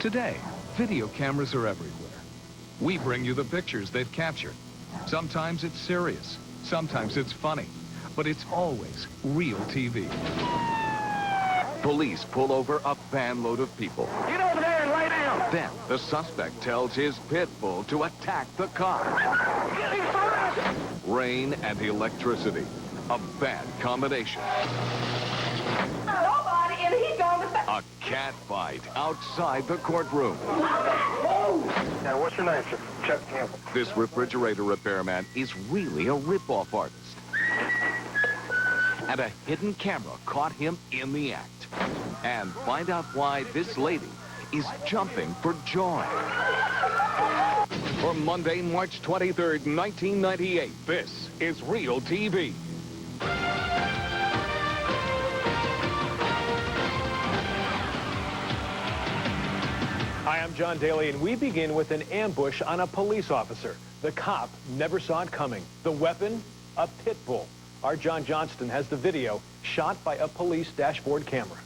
Today, video cameras are everywhere. We bring you the pictures they've captured. Sometimes it's serious, sometimes it's funny, but it's always real TV. Police pull over a van load of people. Get over there and lay down. Then the suspect tells his pit bull to attack the car. Get him first. Rain and electricity, a bad combination. Nobody, and he's gone to bed. A cat fight outside the courtroom. Now, what's your name, sir? Chuck Campbell. This refrigerator repairman is really a rip-off artist. And a hidden camera caught him in the act. And find out why this lady is jumping for joy. For Monday, March 23rd, 1998, this is Real TV. Hi, I'm John Daly, and we begin with an ambush on a police officer. The cop never saw it coming. The weapon, a pit bull. Our John Johnston has the video shot by a police dashboard camera.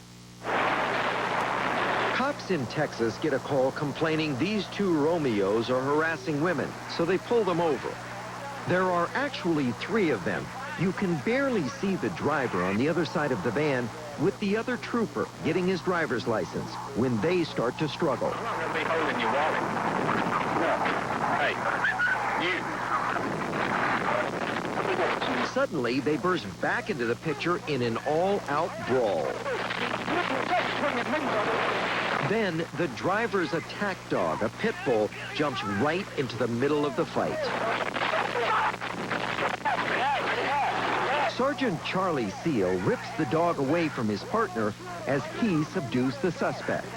Cops in Texas get a call complaining these two Romeos are harassing women, so they pull them over. There are actually 3 of them. You can barely see the driver on the other side of the van with the other trooper getting his driver's license when they start to struggle. I'm not going to be holding your wallet. No. Hey, you. Suddenly, they burst back into the picture in an all-out brawl. Then, the driver's attack dog, a pit bull, jumps right into the middle of the fight. Sergeant Charlie Seal rips the dog away from his partner as he subdues the suspect.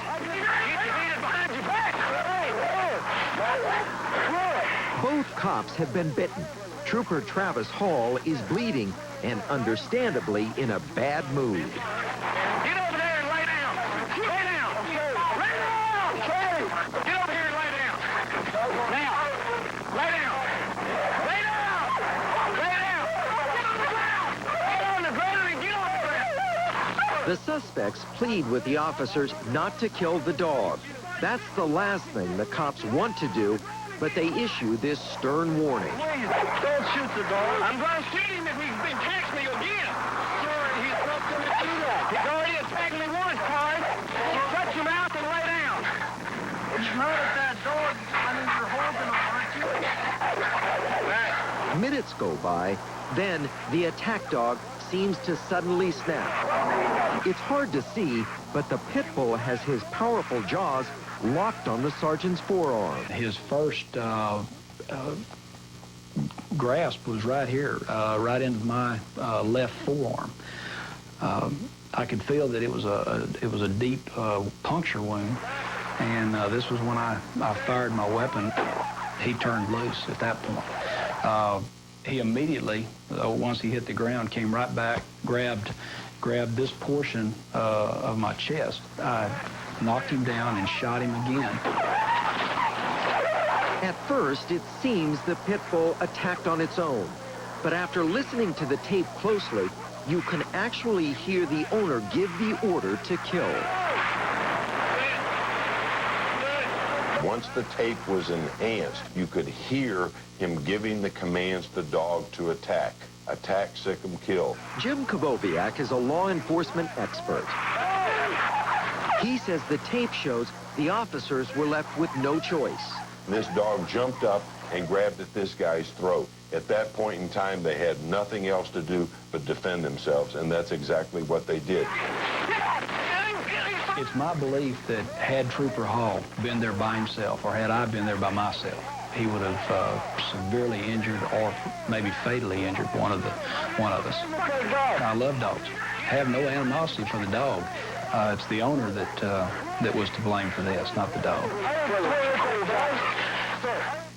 Both cops have been bitten. Trooper Travis Hall is bleeding and understandably in a bad mood. Get over there and lay down. Lay down. Lay down. Get over here and lay down. Now. Lay down. Lay down. Lay down. Get on the ground. Get on the ground and get on the ground. The suspects plead with the officers not to kill the dog. That's the last thing the cops want to do, but they issue this stern warning. Please, don't shoot the dog. I'm going to shoot him if he attacks me again. Sir, he's not going to do that. He's already attacked me once, Clyde. You shut your mouth and lay down. It's not at that dog. I mean, you're holding him, aren't you? Right. Minutes go by, then the attack dog seems to suddenly snap. It's hard to see, but the pit bull has his powerful jaws locked on the sergeant's forearm. His first grasp was right here, right into my left forearm. I could feel that it was a deep puncture wound, and this was when I fired my weapon. He turned loose at that point. He immediately, once he hit the ground, came right back, grabbed this portion of my chest. I knocked him down and shot him again. At first, it seems the pit bull attacked on its own. But after listening to the tape closely, you can actually hear the owner give the order to kill. Once the tape was enhanced, you could hear him giving the commands to the dog to attack. Attack, sick 'em, kill. Jim Kovoviak is a law enforcement expert. He says the tape shows the officers were left with no choice. This dog jumped up and grabbed at this guy's throat. At that point in time, they had nothing else to do but defend themselves, and that's exactly what they did. It's my belief that had Trooper Hall been there by himself, or had I been there by myself, he would have severely injured or maybe fatally injured one of us. I love dogs. I have no animosity for the dog. It's the owner that was to blame for this, not the dog.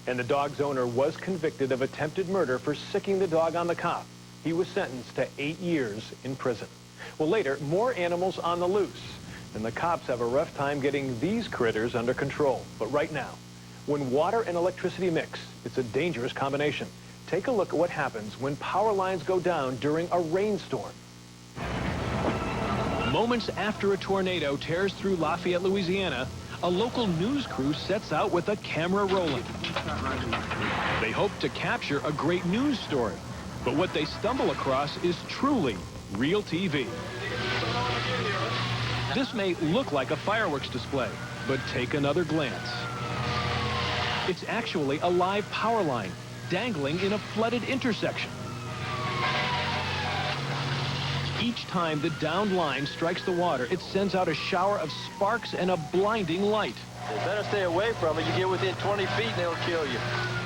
And the dog's owner was convicted of attempted murder for sicking the dog on the cop. He was sentenced to 8 years in prison. Well, later, more animals on the loose. And the cops have a rough time getting these critters under control. But right now, when water and electricity mix, it's a dangerous combination. Take a look at what happens when power lines go down during a rainstorm. Moments after a tornado tears through Lafayette, Louisiana, a local news crew sets out with a camera rolling. They hope to capture a great news story, but what they stumble across is truly real TV. This may look like a fireworks display, but take another glance. It's actually a live power line dangling in a flooded intersection. Each time the downed line strikes the water, it sends out a shower of sparks and a blinding light. You better stay away from it. You get within 20 feet and they'll kill you.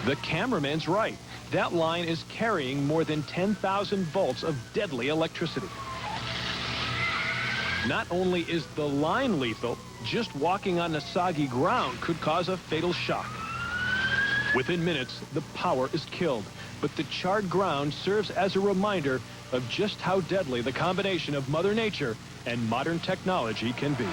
The cameraman's right. That line is carrying more than 10,000 volts of deadly electricity. Not only is the line lethal, just walking on the soggy ground could cause a fatal shock. Within minutes, the power is killed, but the charred ground serves as a reminder of just how deadly the combination of Mother Nature and modern technology can be.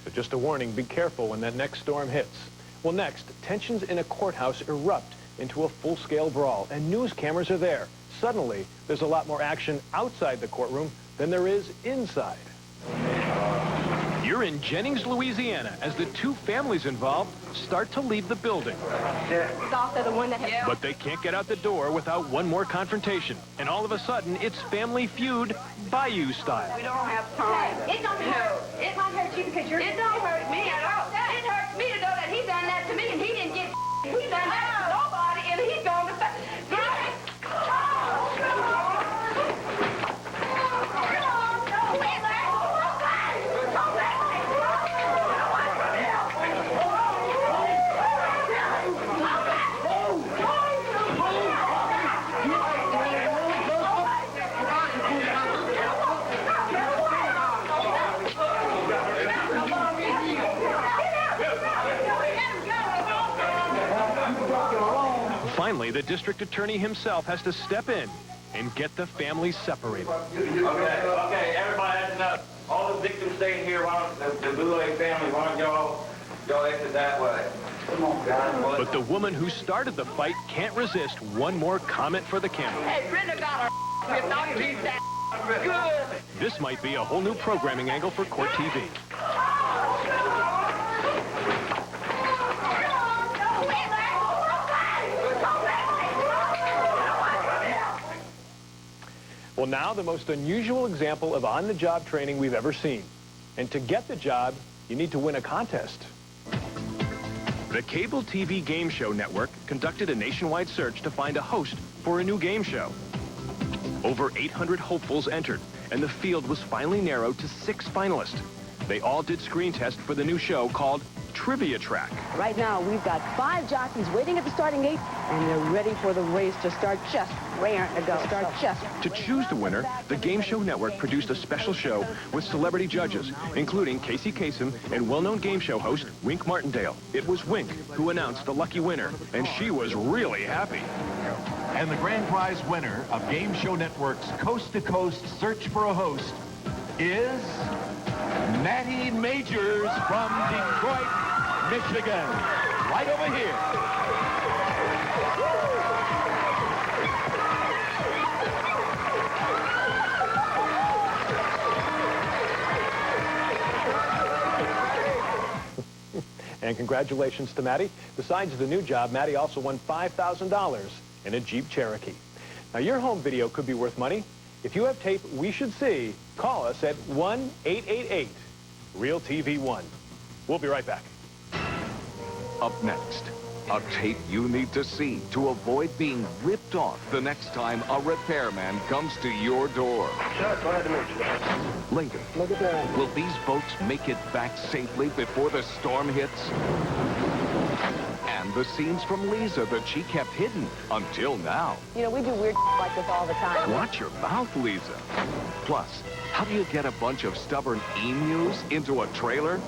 But just a warning, be careful when that next storm hits. Well, next, tensions in a courthouse erupt into a full-scale brawl, and news cameras are there. Suddenly, there's a lot more action outside the courtroom than there is inside. You're in Jennings, Louisiana, as the two families involved start to leave the building. But they can't get out the door without one more confrontation. And all of a sudden, it's Family Feud Bayou style. We don't have time. It don't hurt. It might hurt you because you're... It don't hurt me at all. It hurts me to know that he done that to me and he didn't get... He done that to nobody and he's going to... Finally, the district attorney himself has to step in and get the families separated. Okay, everybody has enough. All the victims staying here. Why don't the Boulay family, why don't y'all exit that way? Come on, guys. But the woman who started the fight can't resist one more comment for the camera. Hey, Brenda got her if not keep that good. This might be a whole new programming angle for Court TV. Well, now the most unusual example of on-the-job training we've ever seen. And to get the job, you need to win a contest. The Cable TV Game Show Network conducted a nationwide search to find a host for a new game show. Over 800 hopefuls entered, and the field was finally narrowed to 6 finalists. They all did screen tests for the new show called Trivia Track. Right now, we've got 5 jockeys waiting at the starting gate, and they're ready for the race to start just raring to go. To choose the winner, the Game Show Network produced a special show with celebrity judges, including Casey Kasem and well-known game show host Wink Martindale. It was Wink who announced the lucky winner, and she was really happy. And the grand prize winner of Game Show Network's Coast to Coast Search for a Host is Matty Majors from Detroit, Michigan. Right over here. And congratulations to Matty. Besides the new job, Matty also won $5,000 in a Jeep Cherokee. Now, your home video could be worth money. If you have tape we should see, call us at 1-888-REAL-TV1. We'll be right back. Up next, a tape you need to see to avoid being ripped off the next time a repairman comes to your door. Chuck, glad to meet you. Later, Look at that. will these boats make it back safely before the storm hits? And the scenes from Lisa that she kept hidden until now. You know, we do weird like this all the time. Watch your mouth, Lisa. Plus, how do you get a bunch of stubborn emus into a trailer?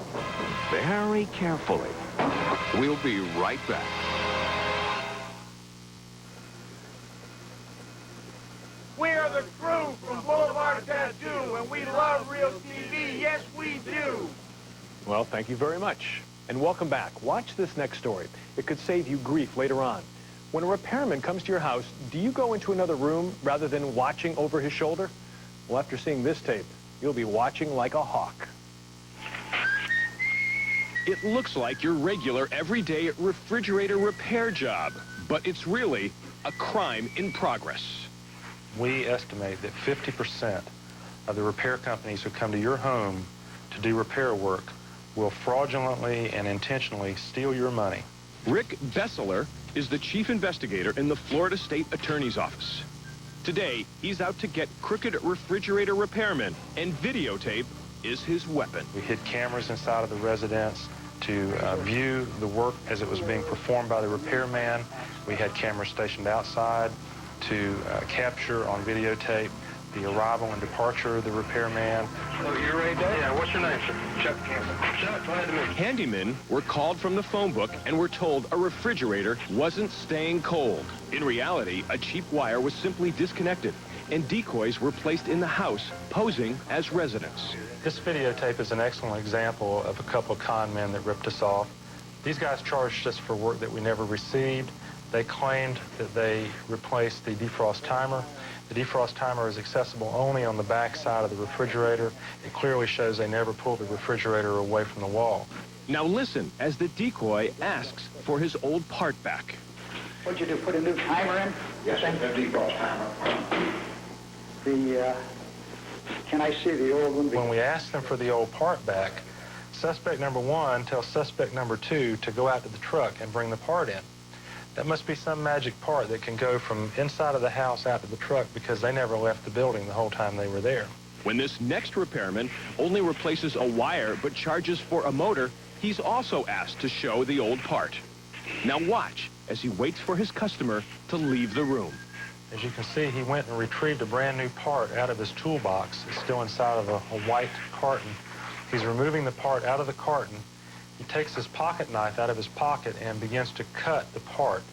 Very carefully. We'll be right back. We are the crew from Boulevard Tattoo, and we love Real TV. Yes, we do. Well, thank you very much. And welcome back. Watch this next story. It could save you grief later on. When a repairman comes to your house, do you go into another room rather than watching over his shoulder? Well, after seeing this tape, you'll be watching like a hawk. It looks like your regular everyday refrigerator repair job, but it's really a crime in progress. We estimate that 50% of the repair companies who come to your home to do repair work will fraudulently and intentionally steal your money. Rick Besseler is the chief investigator in the Florida State Attorney's Office. Today, he's out to get crooked refrigerator repairmen, and videotape is his weapon. We hid cameras inside of the residence to view the work as it was being performed by the repairman. We had cameras stationed outside to capture on videotape the arrival and departure of the repairman. So you're ready, Dad? Yeah, what's your name, sir? Chuck Campbell. Chuck, glad to meet you. Handymen were called from the phone book and were told a refrigerator wasn't staying cold. In reality, a cheap wire was simply disconnected, and decoys were placed in the house, posing as residents. This videotape is an excellent example of a couple of con men that ripped us off. These guys charged us for work that we never received. They claimed that they replaced the defrost timer. The defrost timer is accessible only on the back side of the refrigerator. It clearly shows they never pulled the refrigerator away from the wall. Now listen as the decoy asks for his old part back. What'd you do, put a new timer in? Yes, sir, the defrost timer. Can I see the old one? When we asked them for the old part back, suspect number 1 tells suspect number 2 to go out to the truck and bring the part in. That must be some magic part that can go from inside of the house out to the truck, because they never left the building the whole time they were there. When this next repairman only replaces a wire but charges for a motor, he's also asked to show the old part. Now watch as he waits for his customer to leave the room. As you can see, he went and retrieved a brand new part out of his toolbox. It's still inside of a white carton. He's removing the part out of the carton. He takes his pocket knife out of his pocket and begins to cut the part,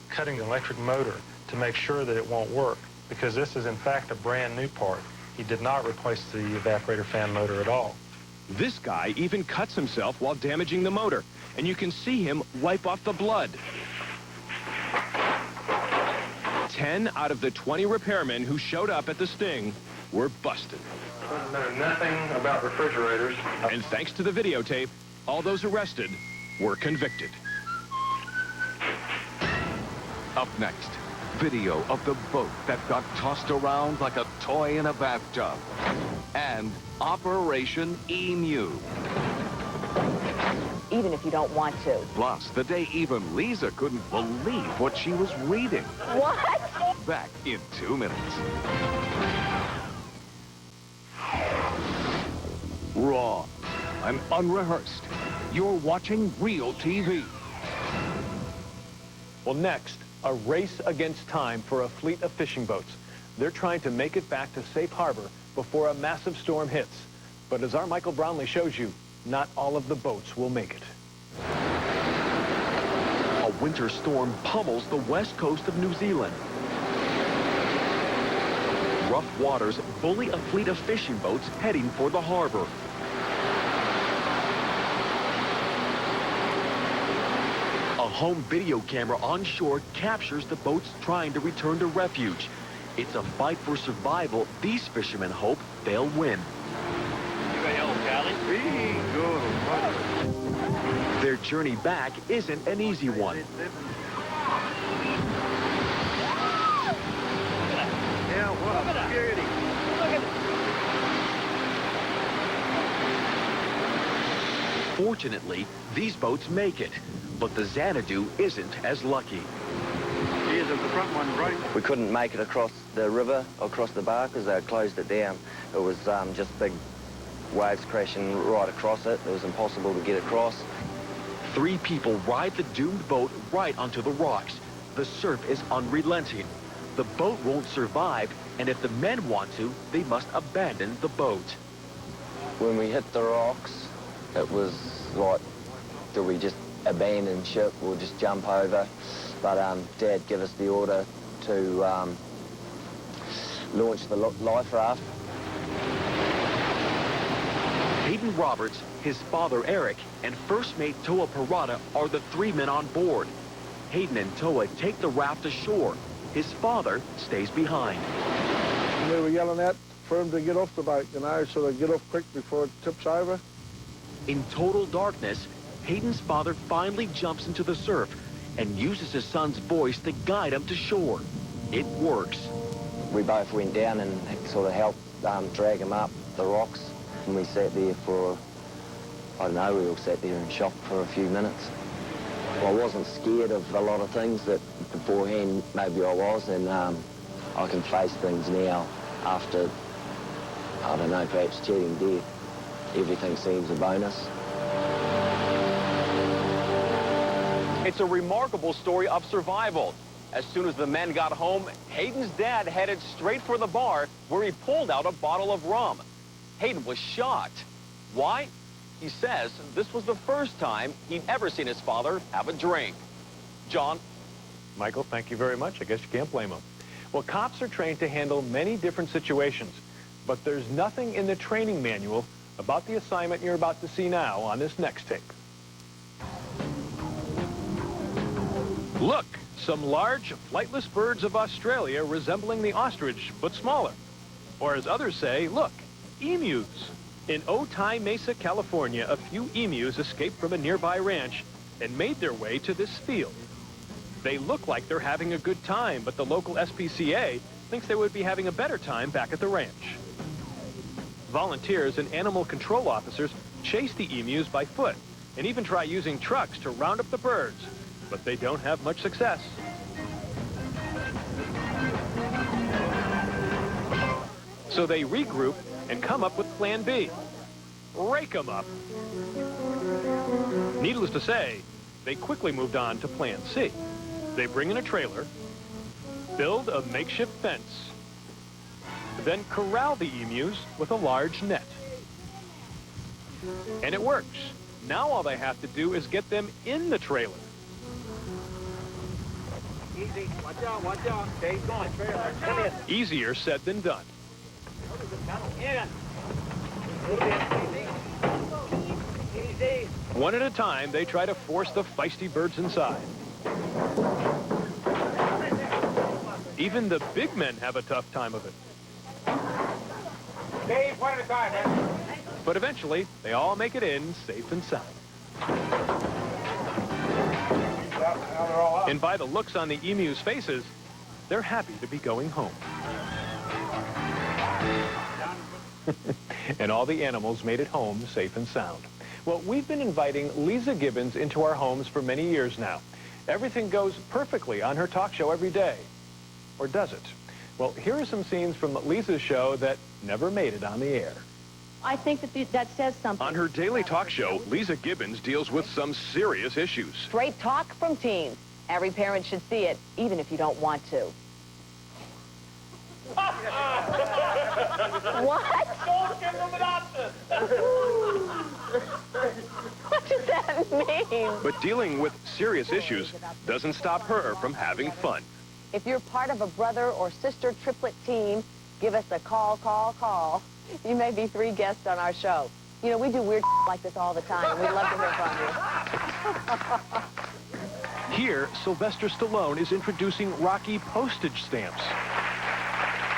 cutting the electric motor to make sure that it won't work, because this is in fact a brand new part. He did not replace the evaporator fan motor at all. This guy even cuts himself while damaging the motor, and you can see him wipe off the blood. 10 out of the 20 repairmen who showed up at the sting were busted. Know nothing about refrigerators. And thanks to the videotape, all those arrested were convicted. Up next, video of the boat that got tossed around like a toy in a bathtub. And Operation Emu. Even if you don't want to. Plus, the day even Lisa couldn't believe what she was reading. What? Back in 2 minutes. Raw and unrehearsed. You're watching Real TV. Well, next, a race against time for a fleet of fishing boats. They're trying to make it back to safe harbor before a massive storm hits. But as our Michael Brownlee shows you, not all of the boats will make it. A winter storm pummels the west coast of New Zealand. Rough waters bully a fleet of fishing boats heading for the harbor. A home video camera on shore captures the boats trying to return to refuge. It's a fight for survival. These fishermen hope they'll win. Their journey back isn't an easy one. Fortunately, these boats make it, but the Xanadu isn't as lucky. Here's the front one, right? We couldn't make it across the river, across the bar, because they had closed it down. It was just big waves crashing right across it. It was impossible to get across. 3 people ride the doomed boat right onto the rocks. The surf is unrelenting. The boat won't survive, and if the men want to, they must abandon the boat. When we hit the rocks, it was like, do we just abandon ship or just jump over? But Dad gave us the order to launch the life raft. Hayden Roberts, his father Eric, and first mate Toa Parada are the 3 men on board. Hayden and Toa take the raft ashore. His father stays behind. And they were yelling out for him to get off the boat, you know, so they get off quick before it tips over. In total darkness, Hayden's father finally jumps into the surf and uses his son's voice to guide him to shore. It works. We both went down and sort of helped drag him up the rocks. And we sat there for, I don't know, we all sat there in shock for a few minutes. Well, I wasn't scared of a lot of things that beforehand maybe I was, and I can face things now after, I don't know, perhaps cheating death. Everything seems a bonus. It's a remarkable story of survival. As soon as the men got home, Hayden's dad headed straight for the bar where he pulled out a bottle of rum. Hayden was shocked. Why? He says this was the first time he'd ever seen his father have a drink. John? Michael, thank you very much. I guess you can't blame him. Well, cops are trained to handle many different situations, but there's nothing in the training manual about the assignment you're about to see now on this next tape. Look, some large, flightless birds of Australia resembling the ostrich, but smaller. Or as others say, look, emus. In Otay Mesa, California, a few emus escaped from a nearby ranch and made their way to this field. They look like they're having a good time, but the local SPCA thinks they would be having a better time back at the ranch. Volunteers and animal control officers chase the emus by foot and even try using trucks to round up the birds, but they don't have much success. So they regroup and come up with Plan B. Rake them up. Needless to say, they quickly moved on to Plan C. They bring in a trailer, build a makeshift fence, then corral the emus with a large net. And it works. Now all they have to do is get them in the trailer. Easy. Watch out. Okay, he's going. Trailer. Come in. Easier said than done. In. Easy. One at a time, they try to force the feisty birds inside. Even the big men have a tough time of it. Dave, one at a time, man. But eventually, they all make it in safe and sound. And by the looks on the emus' faces, they're happy to be going home. And all the animals made it home safe and sound. Well, we've been inviting Lisa Gibbons into our homes for many years now. Everything goes perfectly on her talk show every day. Or does it? Well, here are some scenes from Lisa's show that never made it on the air. I think that says something. On her daily talk show, Lisa Gibbons deals with some serious issues. Straight talk from teens. Every parent should see it, even if you don't want to. What? Don't give them an option. What does that mean? But dealing with serious issues doesn't stop her from having fun. If you're part of a brother or sister triplet team, give us a call. You may be 3 guests on our show. You know, we do weird like this all the time. We'd love to hear from you. Here, Sylvester Stallone is introducing Rocky postage stamps.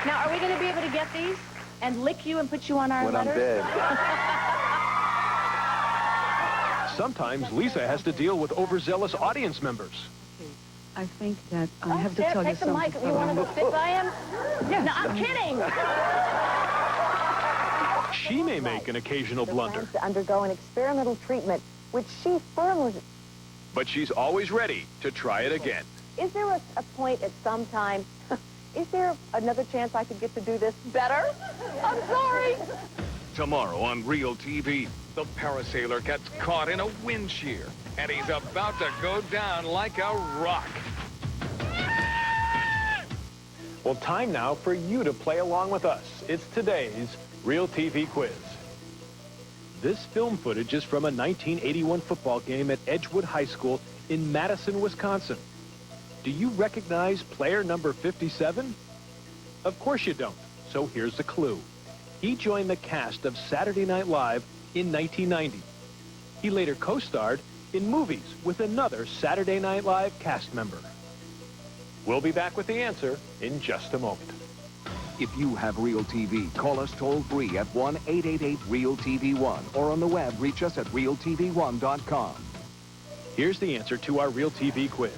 Now, are we going to be able to get these and lick you and put you on our letters? When I'm dead. Sometimes Lisa has to deal with overzealous audience members. I think that I have to tell you something. Take the mic. You want to go sit by him? Yes. No, I'm kidding. She may make an occasional blunder. To undergo an experimental treatment, which she firmly... But she's always ready to try it again. Is there a point at some time... Is there another chance I could get to do this better? I'm sorry. Tomorrow on Real TV, the parasailer gets caught in a wind shear, and he's about to go down like a rock. Well, time now for you to play along with us. It's today's Real TV quiz. This film footage is from a 1981 football game at Edgewood High School in Madison, Wisconsin. Do you recognize player number 57? Of course you don't, so here's the clue. He joined the cast of Saturday Night Live in 1990. He later co-starred in movies with another Saturday Night Live cast member. We'll be back with the answer in just a moment. If you have Real TV, call us toll-free at 1-888-REAL-TV1 or on the web, reach us at realtv1.com. Here's the answer to our REALTV quiz.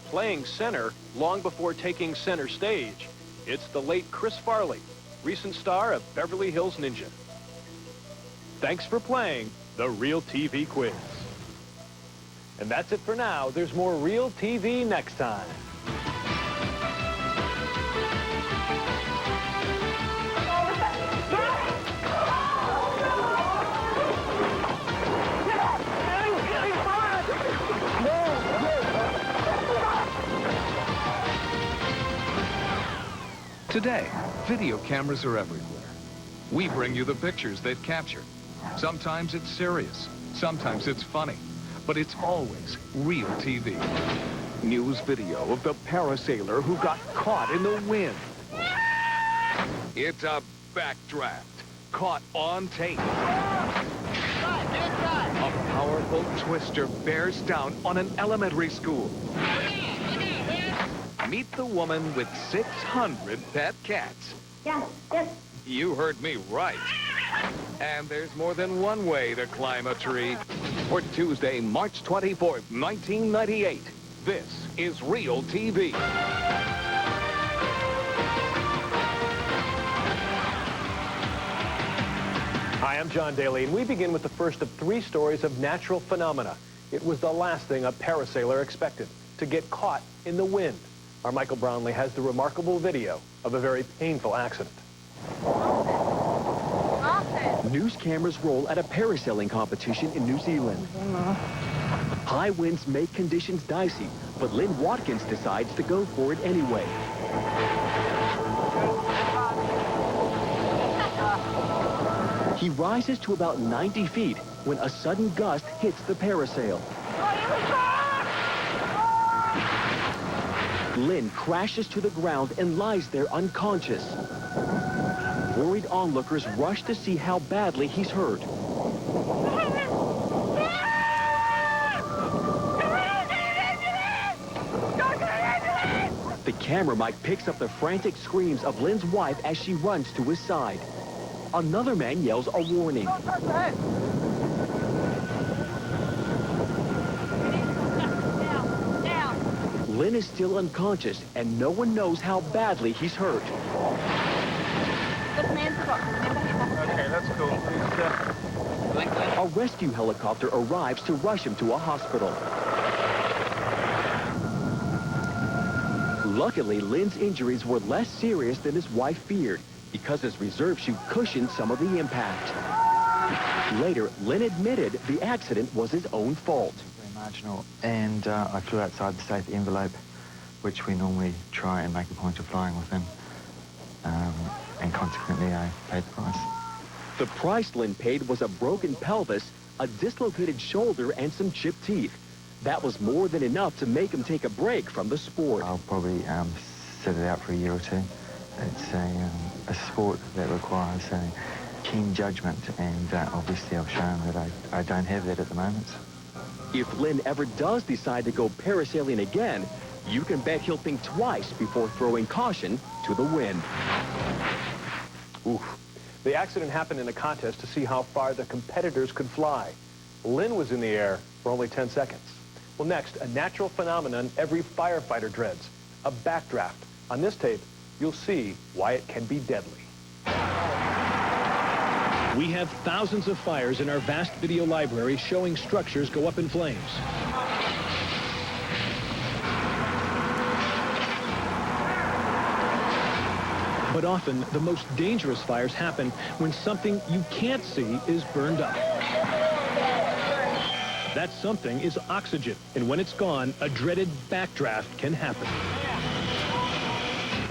Playing center long before taking center stage, it's the late Chris Farley, recent star of Beverly Hills Ninja. Thanks for playing the REALTV quiz. And that's it for now. There's more REALTV next time. Today, video cameras are everywhere. We bring you the pictures they've captured. Sometimes it's serious, sometimes it's funny, but it's always real TV. News video of the parasailer who got caught in the wind. It's a backdraft caught on tape. A powerful twister bears down on an elementary school. Meet the woman with 600 pet cats. Yes, yes. You heard me right. And there's more than one way to climb a tree. For Tuesday, March 24th, 1998, this is Real TV. Hi, I'm John Daly, and we begin with the first of 3 stories of natural phenomena. It was the last thing a parasailer expected, to get caught in the wind. Our Michael Brownlee has the remarkable video of a very painful accident. News cameras roll at a parasailing competition in New Zealand. High winds make conditions dicey, but Lynn Watkins decides to go for it anyway. He rises to about 90 feet when a sudden gust hits the parasail. Lynn crashes to the ground and lies there unconscious. Worried onlookers rush to see how badly he's hurt. The camera mic picks up the frantic screams of Lynn's wife as she runs to his side. Another man yells a warning. Lynn is still unconscious, and no one knows how badly he's hurt. Okay, that's cool. A rescue helicopter arrives to rush him to a hospital. Luckily, Lynn's injuries were less serious than his wife feared, because his reserve chute cushioned some of the impact. Later, Lynn admitted the accident was his own fault. Marginal, and I flew outside the safe envelope, which we normally try and make a point of flying within, and consequently I paid the price. The price Lynn paid was a broken pelvis, a dislocated shoulder, and some chipped teeth. That was more than enough to make him take a break from the sport. I'll probably sit it out for a year or 2. It's a sport that requires keen judgment, and obviously I've shown that I don't have that at the moment. If Lynn ever does decide to go parasailing again, you can bet he'll think twice before throwing caution to the wind. Oof. The accident happened in a contest to see how far the competitors could fly. Lynn was in the air for only 10 seconds. Well, next, a natural phenomenon every firefighter dreads, a backdraft. On this tape, you'll see why it can be deadly. We have thousands of fires in our vast video library showing structures go up in flames. But often, the most dangerous fires happen when something you can't see is burned up. That something is oxygen, and when it's gone, a dreaded backdraft can happen.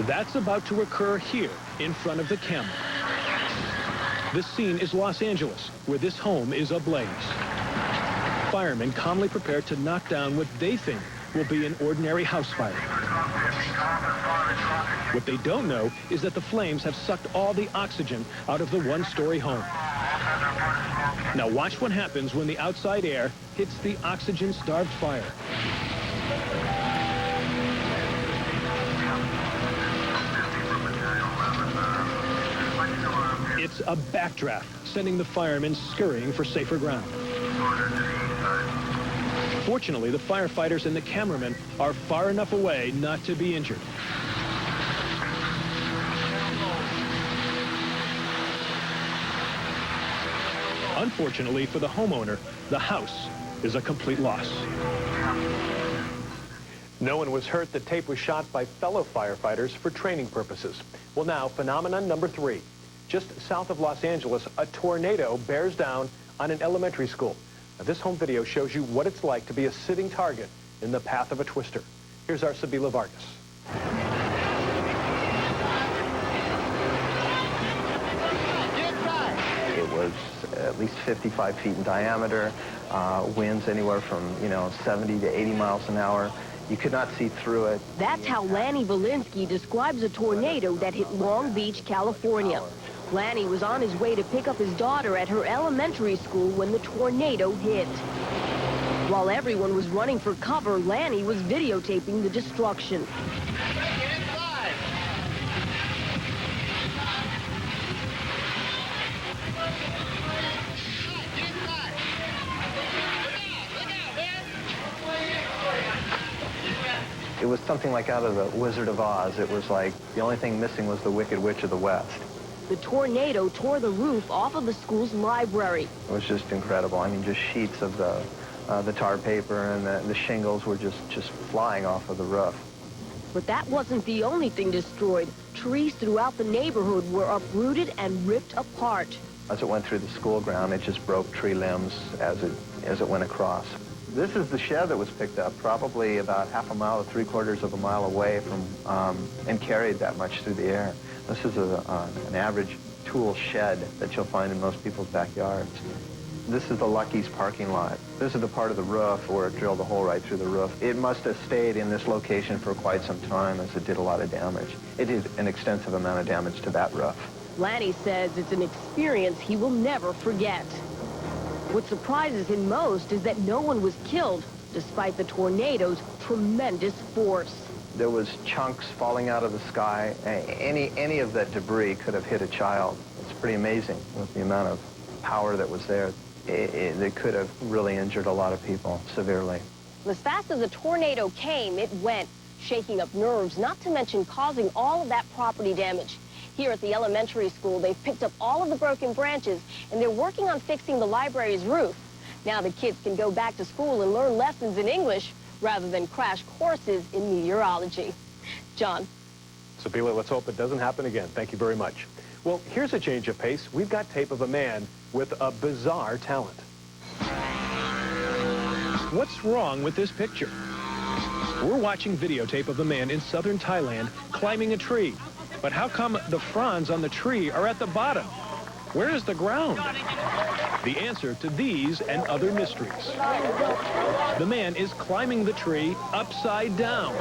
That's about to occur here in front of the camera. The scene is Los Angeles, where this home is ablaze. Firemen calmly prepare to knock down what they think will be an ordinary house fire. What they don't know is that the flames have sucked all the oxygen out of the one-story home. Now watch what happens when the outside air hits the oxygen-starved fire. It's a backdraft, sending the firemen scurrying for safer ground. Fortunately, the firefighters and the cameramen are far enough away not to be injured. Unfortunately for the homeowner, the house is a complete loss. No one was hurt. The tape was shot by fellow firefighters for training purposes. Well, now, phenomenon number 3. Just south of Los Angeles, a tornado bears down on an elementary school. Now, this home video shows you what it's like to be a sitting target in the path of a twister. Here's our Sabila Vargas. It was at least 55 feet in diameter, winds anywhere from, 70 to 80 miles an hour. You could not see through it. That's how Lanny Valinsky describes a tornado that hit Long Beach, California. Lanny was on his way to pick up his daughter at her elementary school when the tornado hit. While everyone was running for cover, Lanny was videotaping the destruction. It was something like out of the Wizard of Oz. It was like the only thing missing was the Wicked Witch of the West. The tornado tore the roof off of the school's library. It was just incredible. I mean, just sheets of the tar paper and the shingles were just flying off of the roof. But that wasn't the only thing destroyed. Trees throughout the neighborhood were uprooted and ripped apart. As it went through the school ground, it just broke tree limbs as it went across. This is the shed that was picked up, probably about half a mile to 3/4 of a mile away from, and carried that much through the air. This is an average tool shed that you'll find in most people's backyards. This is the Lucky's parking lot. This is the part of the roof where it drilled a hole right through the roof. It must have stayed in this location for quite some time as it did a lot of damage. It did an extensive amount of damage to that roof. Lanny says it's an experience he will never forget. What surprises him most is that no one was killed, despite the tornado's tremendous force. There was chunks falling out of the sky. Any of that debris could have hit a child. It's pretty amazing with the amount of power that was there. It could have really injured a lot of people severely. As fast as the tornado came, it went, shaking up nerves, not to mention causing all of that property damage. Here at the elementary school, they've picked up all of the broken branches, and they're working on fixing the library's roof. Now the kids can go back to school and learn lessons in English rather than crash courses in meteorology. John. Sabila, let's hope it doesn't happen again. Thank you very much. Well, here's a change of pace. We've got tape of a man with a bizarre talent. What's wrong with this picture? We're watching videotape of a man in southern Thailand climbing a tree. But how come the fronds on the tree are at the bottom? Where is the ground? The answer to these and other mysteries. The man is climbing the tree upside down.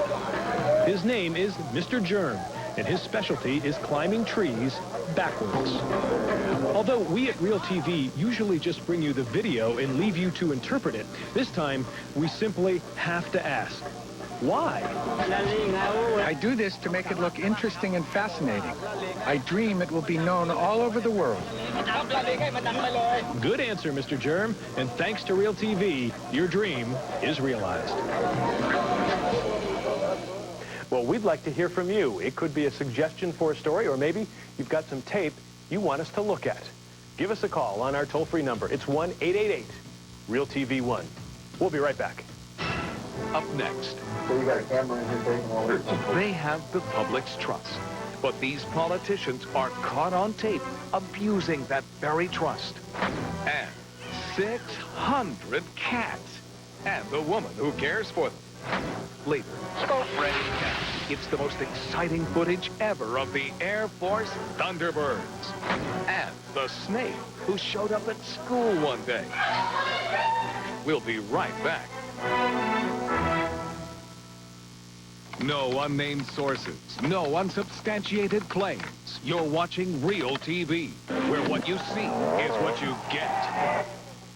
His name is Mr. Germ, and his specialty is climbing trees backwards. Although we at REALTV usually just bring you the video and leave you to interpret it, this time we simply have to ask, why? I do this to make it look interesting and fascinating. I dream it will be known all over the world. Good answer, Mr. Germ, and thanks to REALTV, your dream is realized. Well, we'd like to hear from you. It could be a suggestion for a story, or maybe you've got some tape you want us to look at. Give us a call on our toll-free number. It's 1-888-REAL-TV1. We'll be right back. Up next. So you got a camera in here taking all this? They have the public's trust. But these politicians are caught on tape abusing that very trust. And 600 cats. And the woman who cares for them. Later, Freddy Cat. It's the most exciting footage ever of the Air Force Thunderbirds. And the snake who showed up at school one day. We'll be right back. No unnamed sources, no unsubstantiated claims. You're watching REALTV, where what you see is what you get.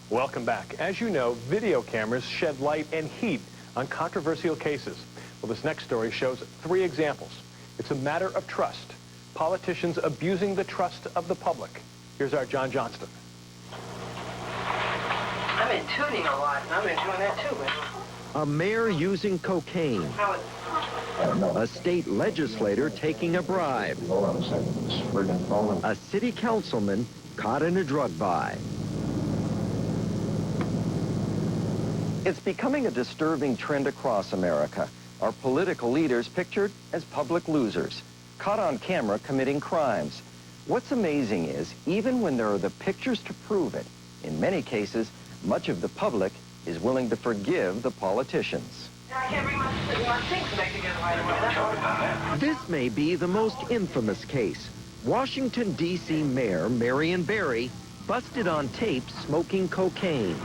Welcome back. As you know, video cameras shed light and heat on controversial cases. Well, this next story shows 3 examples. It's a matter of trust. Politicians abusing the trust of the public. Here's our John Johnston. I'm been tuning a lot, and I've been doing that too. A mayor using cocaine. A state legislator taking a bribe. Hold on a second. We're going to phone him. A city councilman caught in a drug buy. It's becoming a disturbing trend across America. Our political leaders pictured as public losers, caught on camera committing crimes. What's amazing is, even when there are the pictures to prove it, in many cases, much of the public is willing to forgive the politicians. I can't bring my things back together right away. This may be the most infamous case. Washington, D.C. Mayor Marion Barry busted on tape smoking cocaine.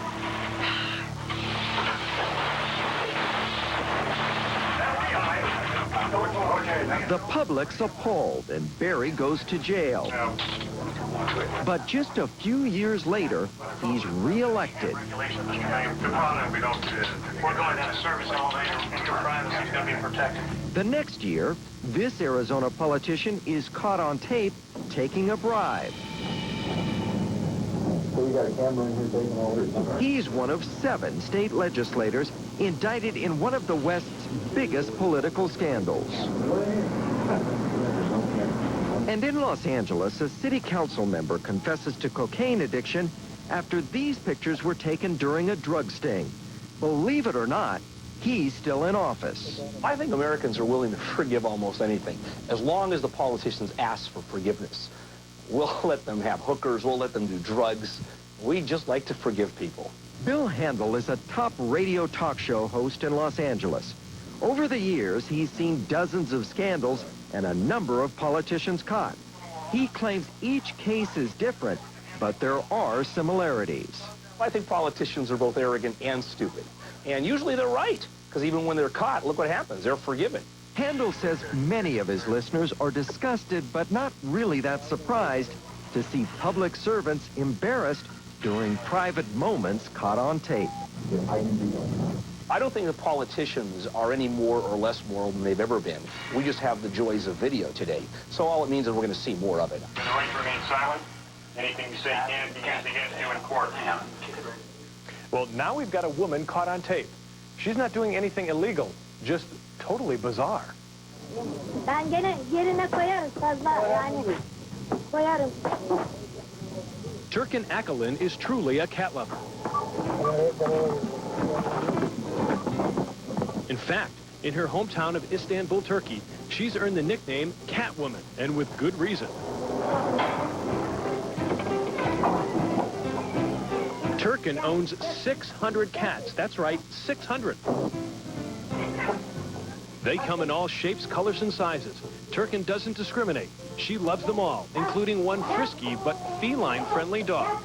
The public's appalled, and Barry goes to jail. But just a few years later, he's reelected. We're going to have service all day, and your privacy is going to be protected. The next year, this Arizona politician is caught on tape taking a bribe. So you got a camera in here taking all this? He's one of 7 state legislators indicted in one of the West's biggest political scandals. And in Los Angeles, a city council member confesses to cocaine addiction after these pictures were taken during a drug sting. Believe it or not, he's still in office. I think Americans are willing to forgive almost anything, as long as the politicians ask for forgiveness. We'll let them have hookers, we'll let them do drugs. We just like to forgive people. Bill Handel is a top radio talk show host in Los Angeles. Over the years, he's seen dozens of scandals and a number of politicians caught. He claims each case is different, but there are similarities. I think politicians are both arrogant and stupid. And usually they're right, because even when they're caught, look what happens. They're forgiven. Handel says many of his listeners are disgusted, but not really that surprised, to see public servants embarrassed during private moments caught on tape. I don't think the politicians are any more or less moral than they've ever been. We just have the joys of video today. So all it means is we're going to see more of it. The right to remain silent. Anything you say can be used against you in court. Well, now we've got a woman caught on tape. She's not doing anything illegal, just totally bizarre. Ben gene yerine koyarım fazla yani koyarım. Turkin Akalin is truly a cat lover. In fact, in her hometown of Istanbul, Turkey, she's earned the nickname Catwoman, and with good reason. Turkin owns 600 cats. That's right, 600. They come in all shapes, colors, and sizes. Turkin doesn't discriminate. She loves them all, including one frisky but feline-friendly dog.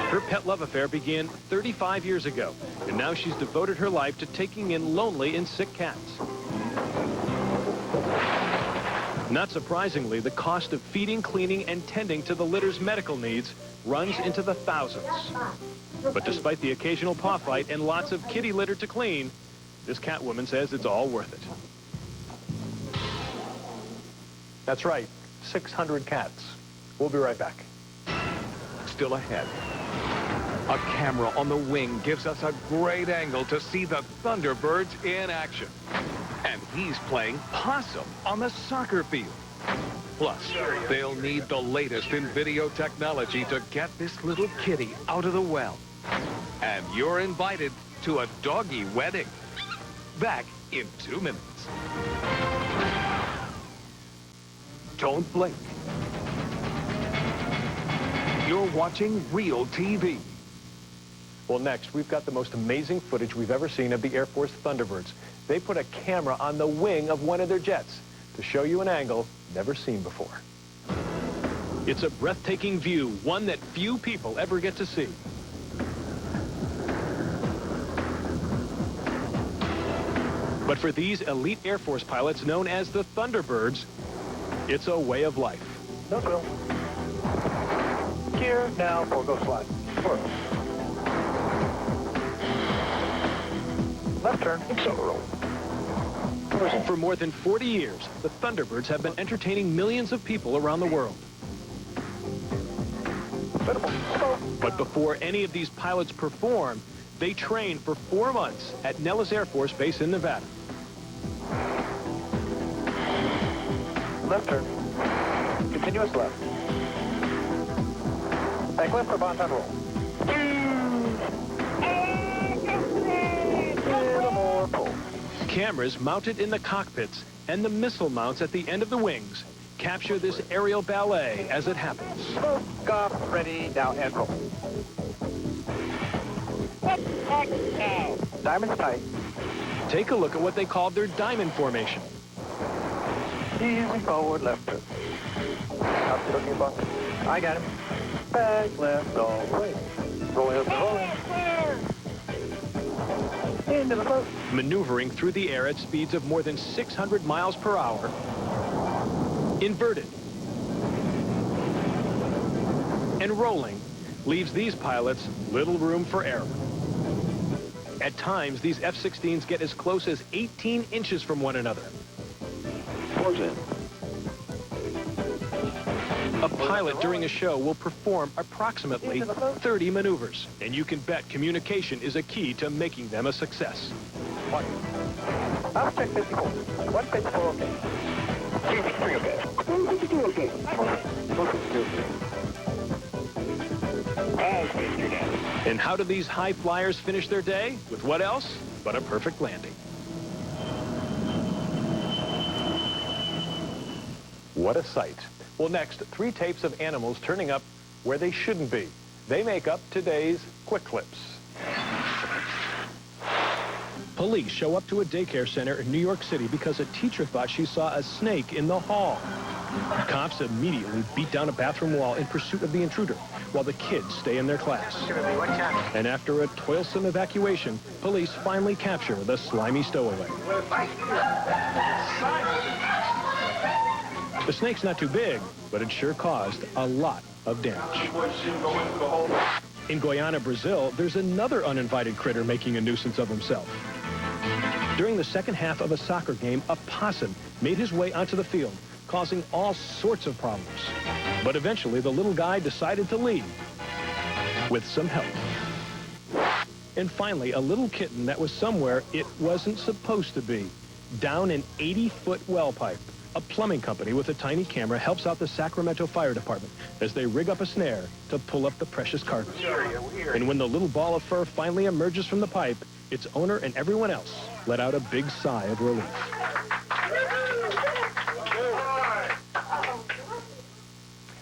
Her pet love affair began 35 years ago, and now she's devoted her life to taking in lonely and sick cats. Not surprisingly, the cost of feeding, cleaning, and tending to the litter's medical needs runs into the thousands. But despite the occasional paw fight and lots of kitty litter to clean, this Catwoman says it's all worth it. That's right, 600 cats. We'll be right back. Still ahead. A camera on the wing gives us a great angle to see the Thunderbirds in action. And he's playing possum on the soccer field. Plus, they'll need the latest in video technology to get this little kitty out of the well. And you're invited to a doggy wedding. Back in 2 minutes. Don't blink. You're watching Real TV. Well, next, we've got the most amazing footage we've ever seen of the Air Force Thunderbirds. They put a camera on the wing of one of their jets to show you an angle never seen before. It's a breathtaking view, one that few people ever get to see. But for these elite Air Force pilots known as the Thunderbirds, it's a way of life. No drill. Gear now, or go slide. Forward. Left turn, accelerate. For more than 40 years, the Thunderbirds have been entertaining millions of people around the world. But before any of these pilots perform, they train for 4 months at Nellis Air Force Base in Nevada. Left turn. Continuous left. Back left for bon roll. Little more pull. Cameras mounted in the cockpits and the missile mounts at the end of the wings capture this aerial ballet as it happens. Smoke off, ready, now and roll. Diamond's tight. Take a look at what they called their diamond formation. Easy forward, left turn. How's it looking, boss? I got him. Back left all the way. Rolling up and rolling. Into the boat. Maneuvering through the air at speeds of more than 600 miles per hour. Inverted. And rolling leaves these pilots little room for error. At times, these F-16s get as close as 18 inches from one another. Fours in. A pilot during a show will perform approximately 30 maneuvers, and you can bet communication is a key to making them a success. I'll check 54. 154, okay. 253, okay. 252, okay. 252, okay. And how do these high flyers finish their day? With what else but a perfect landing? What a sight. Well, next, 3 tapes of animals turning up where they shouldn't be. They make up today's Quick Clips. Police show up to a daycare center in New York City because a teacher thought she saw a snake in the hall. Cops immediately beat down a bathroom wall in pursuit of the intruder while the kids stay in their class. And after a toilsome evacuation, police finally capture the slimy stowaway. The snake's not too big, but it sure caused a lot of damage. In Guyana, Brazil, there's another uninvited critter making a nuisance of himself. During the second half of a soccer game, a possum made his way onto the field, causing all sorts of problems. But eventually, the little guy decided to leave with some help. And finally, a little kitten that was somewhere it wasn't supposed to be, down an 80-foot well pipe. A plumbing company with a tiny camera helps out the Sacramento Fire Department as they rig up a snare to pull up the precious carcass. And when the little ball of fur finally emerges from the pipe, its owner and everyone else let out a big sigh of relief.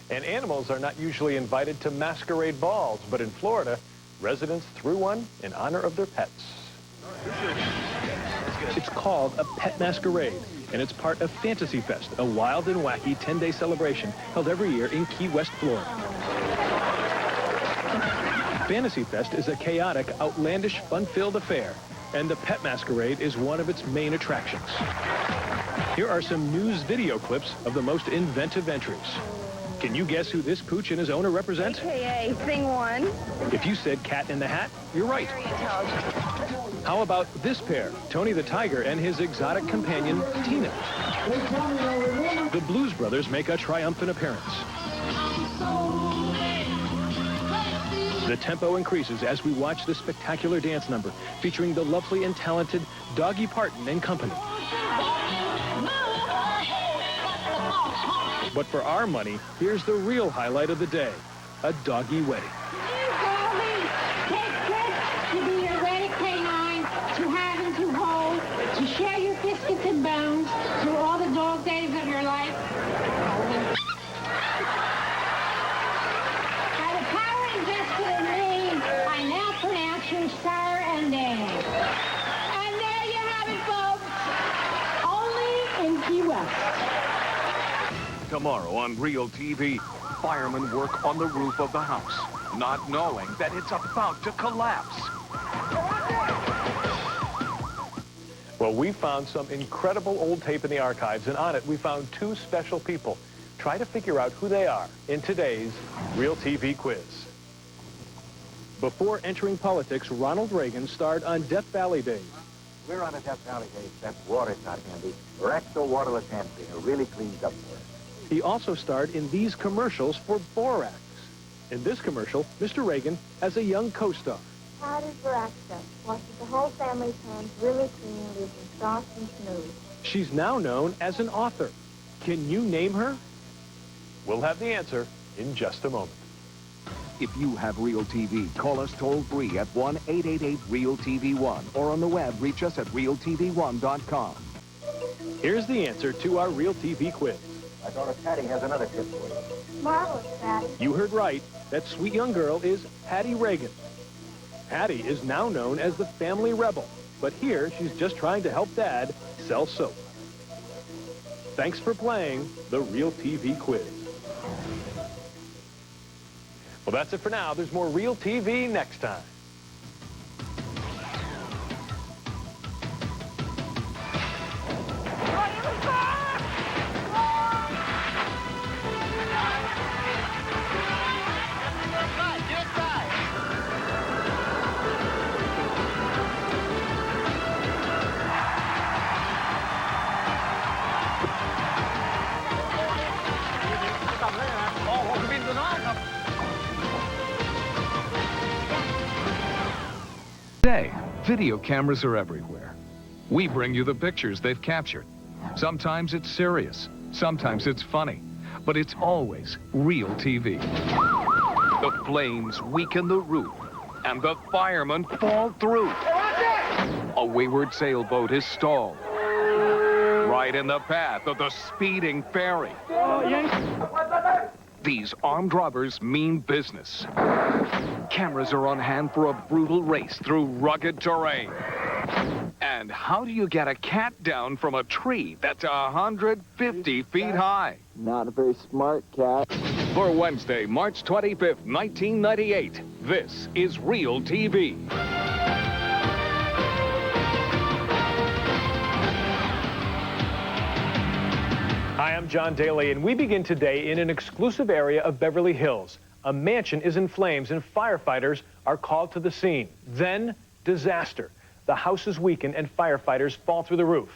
And animals are not usually invited to masquerade balls, but in Florida, residents threw one in honor of their pets. It's called a pet masquerade, and it's part of Fantasy Fest, a wild and wacky 10-day celebration held every year in Key West, Florida. Fantasy Fest is a chaotic, outlandish, fun-filled affair, and the pet masquerade is one of its main attractions. Here are some news video clips of the most inventive entries. Can you guess who this pooch and his owner represent? AKA Thing One. If you said Cat in the Hat, you're right. Very intelligent. How about this pair, Tony the Tiger and his exotic companion, Tina? The Blues Brothers make a triumphant appearance. The tempo increases as we watch this spectacular dance number featuring the lovely and talented Doggy Parton and company. But for our money, here's the real highlight of the day, a doggy wedding. To be your wedding canine, to have and to hold, to share your biscuits and bones through all the dog days of your life. By the power invested in me, I now pronounce you sire and dame. And there you have it, folks. Only in Key West. Tomorrow on Real TV, firemen work on the roof of the house, not knowing that it's about to collapse. Well, we found some incredible old tape in the archives, and on it we found 2 special people. Try to figure out who they are in today's Real TV quiz. Before entering politics, Ronald Reagan starred on Death Valley Days. We're on a Death Valley Days. That water's not handy. We're extra waterless hand cleaner. Really cleans up for us. He also starred in these commercials for borax. In this commercial, Mr. Reagan has a young co-star. Powdered Veraxa washes the whole family's hands really clean, leaves them soft and smooth. She's now known as an author. Can you name her? We'll have the answer in just a moment. If you have Real TV, call us toll-free at 1-888-REAL-TV1 or on the web, reach us at realtv1.com. Here's the answer to our Real TV quiz. My daughter Patty has another tip for you. Marvelous, Patty. You heard right. That sweet young girl is Patty Reagan. Patty is now known as the family rebel, but here she's just trying to help Dad sell soap. Thanks for playing the Real TV quiz. Well, that's it for now. There's more Real TV next time. Today, video cameras are everywhere. We bring you the pictures they've captured. Sometimes it's serious, sometimes it's funny, but it's always real TV. The flames weaken the roof, and the firemen fall through. A wayward sailboat is stalled right in the path of the speeding ferry. These armed robbers mean business. Cameras are on hand for a brutal race through rugged terrain. And how do you get a cat down from a tree that's 150 feet high? Not a very smart cat. For Wednesday, March 25th, 1998, this is Real TV. Hi, I'm John Daly, and we begin today in an exclusive area of Beverly Hills. A mansion is in flames, and firefighters are called to the scene. Then, disaster. The house is weakened, and firefighters fall through the roof.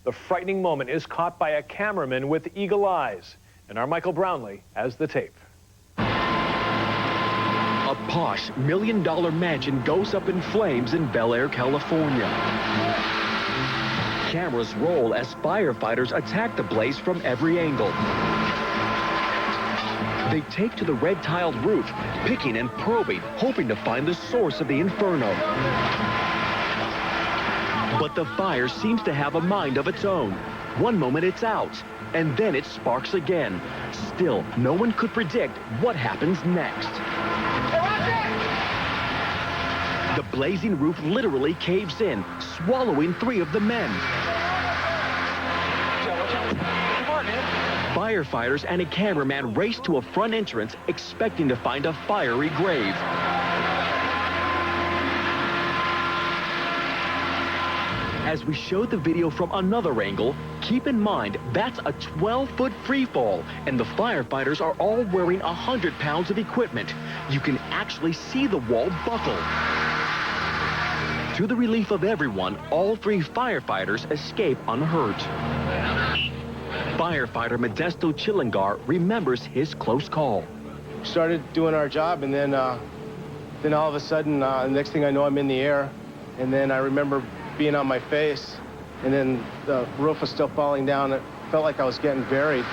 The frightening moment is caught by a cameraman with eagle eyes. And our Michael Brownlee has the tape. A posh $1 million mansion goes up in flames in Bel Air, California. Cameras roll as firefighters attack the blaze from every angle. They take to the red-tiled roof, picking and probing, hoping to find the source of the inferno. But the fire seems to have a mind of its own. One moment it's out, and then it sparks again. Still, no one could predict what happens next. The blazing roof literally caves in, swallowing 3 of the men. Firefighters and a cameraman race to a front entrance, expecting to find a fiery grave. As we show the video from another angle, keep in mind that's a 12-foot free fall, and the firefighters are all wearing 100 pounds of equipment. You can actually see the wall buckle. To the relief of everyone, all 3 firefighters escape unhurt. Firefighter Modesto Chillingar remembers his close call. Started doing our job, and then all of a sudden, the next thing I know, I'm in the air, and then I remember being on my face, and then the roof was still falling down. It felt like I was getting buried.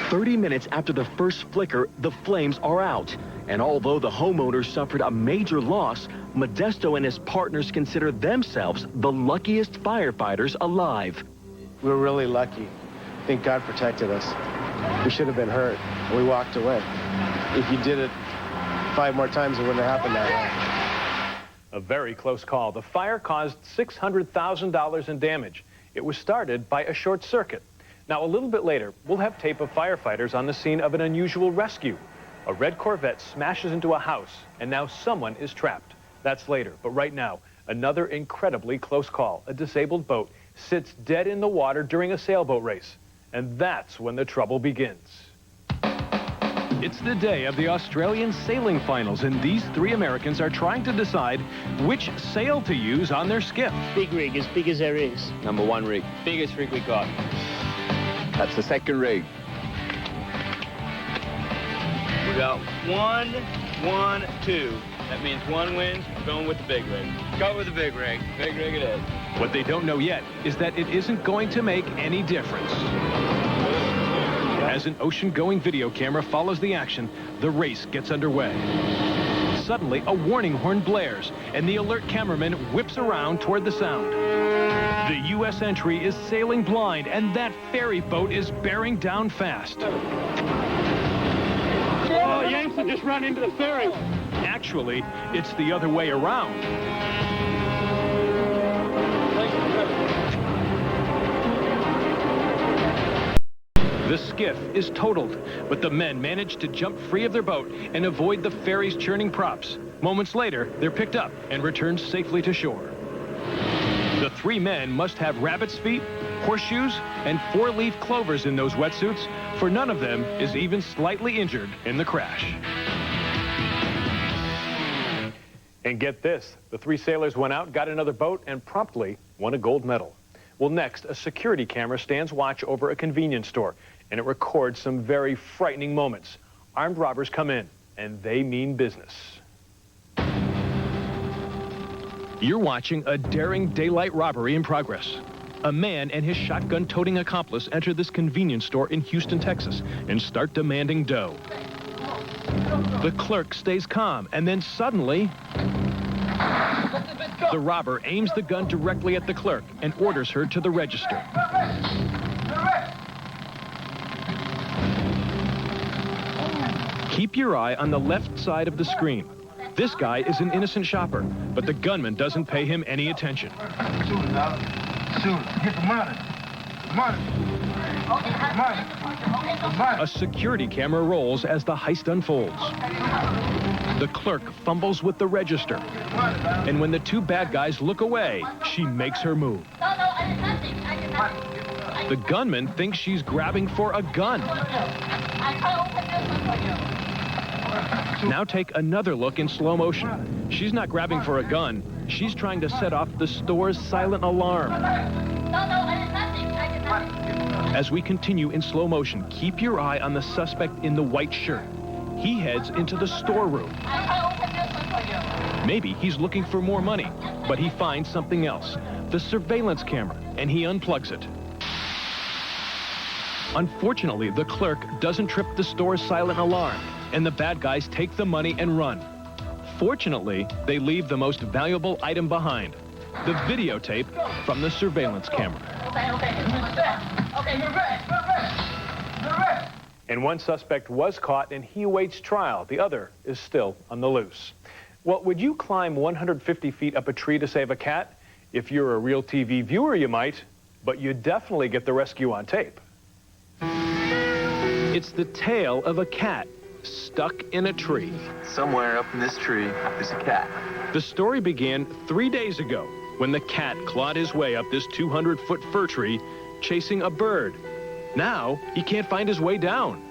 30 minutes after the first flicker, the flames are out. And although the homeowners suffered a major loss, Modesto and his partners consider themselves the luckiest firefighters alive. We were really lucky. I think God protected us. We should have been hurt, and we walked away. If you did it 5 more times, it wouldn't have happened that way. A very close call. The fire caused $600,000 in damage. It was started by a short circuit. Now, a little bit later, we'll have tape of firefighters on the scene of an unusual rescue. A red Corvette smashes into a house, and now someone is trapped. That's later, but right now, another incredibly close call. A disabled boat sits dead in the water during a sailboat race. And that's when the trouble begins. It's the day of the Australian sailing finals, and these 3 Americans are trying to decide which sail to use on their skiff. Big rig, as big as there is. Number 1 rig. Biggest rig we got. That's the second rig. We got 1, 1, 2. That means one wins. We're going with the big rig. Go with the big rig. Big rig it is. What they don't know yet is that it isn't going to make any difference. As an ocean-going video camera follows the action, the race gets underway. Suddenly, a warning horn blares, and the alert cameraman whips around toward the sound. The U.S. entry is sailing blind, and that ferry boat is bearing down fast. Oh, Yankson just ran into the ferry. Actually, it's the other way around. The skiff is totaled, but the men manage to jump free of their boat and avoid the ferry's churning props. Moments later, they're picked up and returned safely to shore. The 3 men must have rabbit's feet, horseshoes, and 4-leaf clovers in those wetsuits, for none of them is even slightly injured in the crash. And get this, the 3 sailors went out, got another boat, and promptly won a gold medal. Well, next, a security camera stands watch over a convenience store, and it records some very frightening moments. Armed robbers come in, and they mean business. You're watching a daring daylight robbery in progress. A man and his shotgun-toting accomplice enter this convenience store in Houston, Texas, and start demanding dough. The clerk stays calm, and then suddenly, the robber aims the gun directly at the clerk and orders her to the register. Keep your eye on the left side of the screen. This guy is an innocent shopper, but the gunman doesn't pay him any attention. Get the money. A security camera rolls as the heist unfolds. The clerk fumbles with the register, and when the 2 bad guys look away, she makes her move. The gunman thinks she's grabbing for a gun. Now take another look in slow motion. She's not grabbing for a gun. She's trying to set off the store's silent alarm. As we continue in slow motion, keep your eye on the suspect in the white shirt. He heads into the storeroom. Maybe he's looking for more money, but he finds something else, the surveillance camera, and he unplugs it. Unfortunately, the clerk doesn't trip the store's silent alarm, and the bad guys take the money and run. Fortunately, they leave the most valuable item behind, the videotape from the surveillance camera. And one suspect was caught, and he awaits trial. The other is still on the loose. Well, would you climb 150 feet up a tree to save a cat? If you're a Real TV viewer, you might, but you definitely get the rescue on tape. It's the tale of a cat stuck in a tree. Somewhere up in this tree is a cat. The story began 3 days ago when the cat clawed his way up this 200-foot fir tree, chasing a bird. Now, he can't find his way down.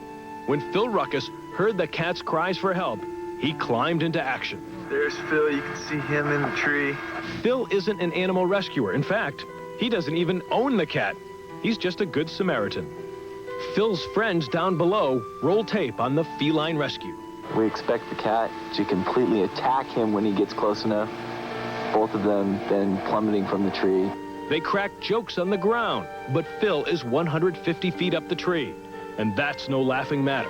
When Phil Ruckus heard the cat's cries for help, he climbed into action. There's Phil. You can see him in the tree. Phil isn't an animal rescuer. In fact, he doesn't even own the cat. He's just a good Samaritan. Phil's friends down below roll tape on the feline rescue. We expect the cat to completely attack him when he gets close enough. Both of them then plummeting from the tree. They crack jokes on the ground, but Phil is 150 feet up the tree, and that's no laughing matter.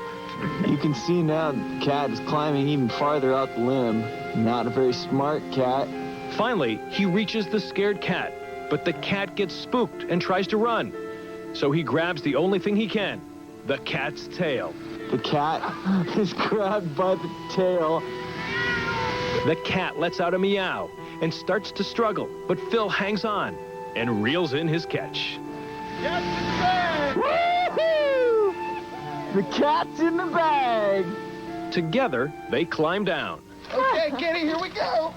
You can see now the cat is climbing even farther out the limb. Not a very smart cat. Finally, he reaches the scared cat, but the cat gets spooked and tries to run. So he grabs the only thing he can, the cat's tail. The cat is grabbed by the tail. The cat lets out a meow and starts to struggle, but Phil hangs on and reels in his catch. Woo-hoo! The cat's in the bag. Together, they climb down. Okay, Kenny, here we go.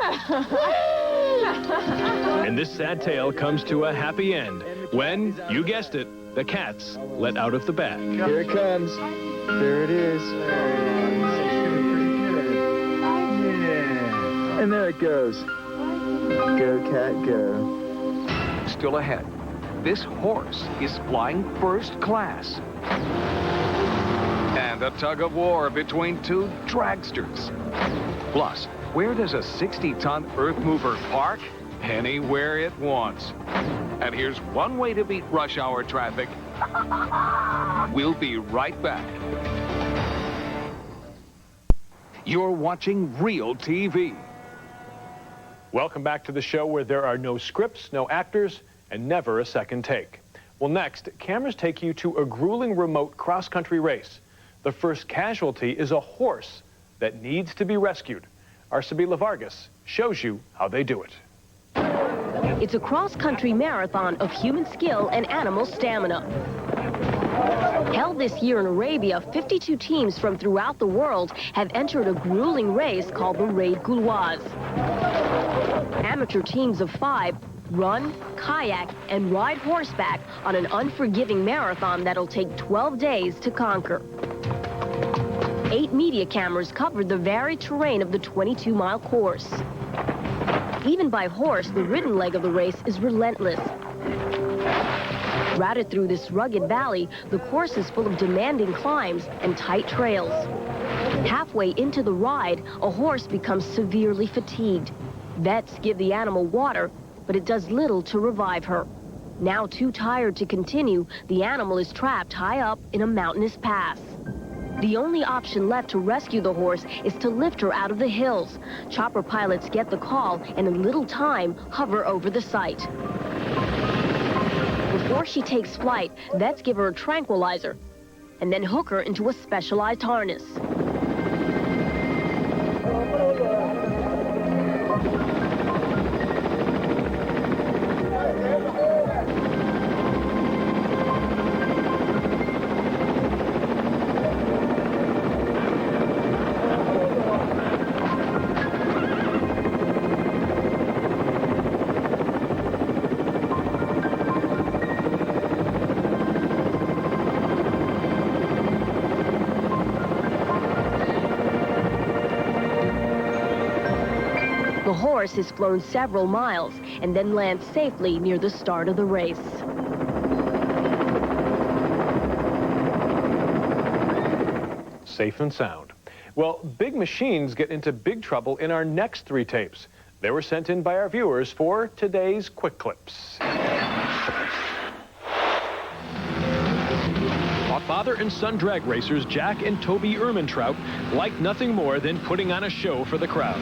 And this sad tale comes to a happy end when, you guessed it, the cat's let out of the bag. Here it comes. There it is. And there it goes. Go, cat, go. Still ahead, this horse is flying first class. And a tug of war between two dragsters. Plus, where does a 60-ton earth mover park? Anywhere it wants. And here's one way to beat rush hour traffic. We'll be right back. You're watching Real TV. Welcome back to the show where there are no scripts, no actors, and never a second take. Well, next, cameras take you to a grueling remote cross-country race. The first casualty is a horse that needs to be rescued. Our Sabila Vargas shows you how they do it. It's a cross-country marathon of human skill and animal stamina. Held this year in Arabia, 52 teams from throughout the world have entered a grueling race called the Raid Gauloise. Amateur teams of 5 run, kayak, and ride horseback on an unforgiving marathon that'll take 12 days to conquer. 8 media cameras covered the varied terrain of the 22-mile course. Even by horse, the ridden leg of the race is relentless. Routed through this rugged valley, the course is full of demanding climbs and tight trails. Halfway into the ride, a horse becomes severely fatigued. Vets give the animal water, but it does little to revive her. Now too tired to continue, the animal is trapped high up in a mountainous pass. The only option left to rescue the horse is to lift her out of the hills. Chopper pilots get the call and in little time hover over the site. Before she takes flight, vets give her a tranquilizer and then hook her into a specialized harness. The horse is flown several miles and then lands safely near the start of the race. Safe and sound. Well, big machines get into big trouble in our next 3 tapes. They were sent in by our viewers for today's Quick Clips. Father and son drag racers Jack and Toby Ermintrout like nothing more than putting on a show for the crowd.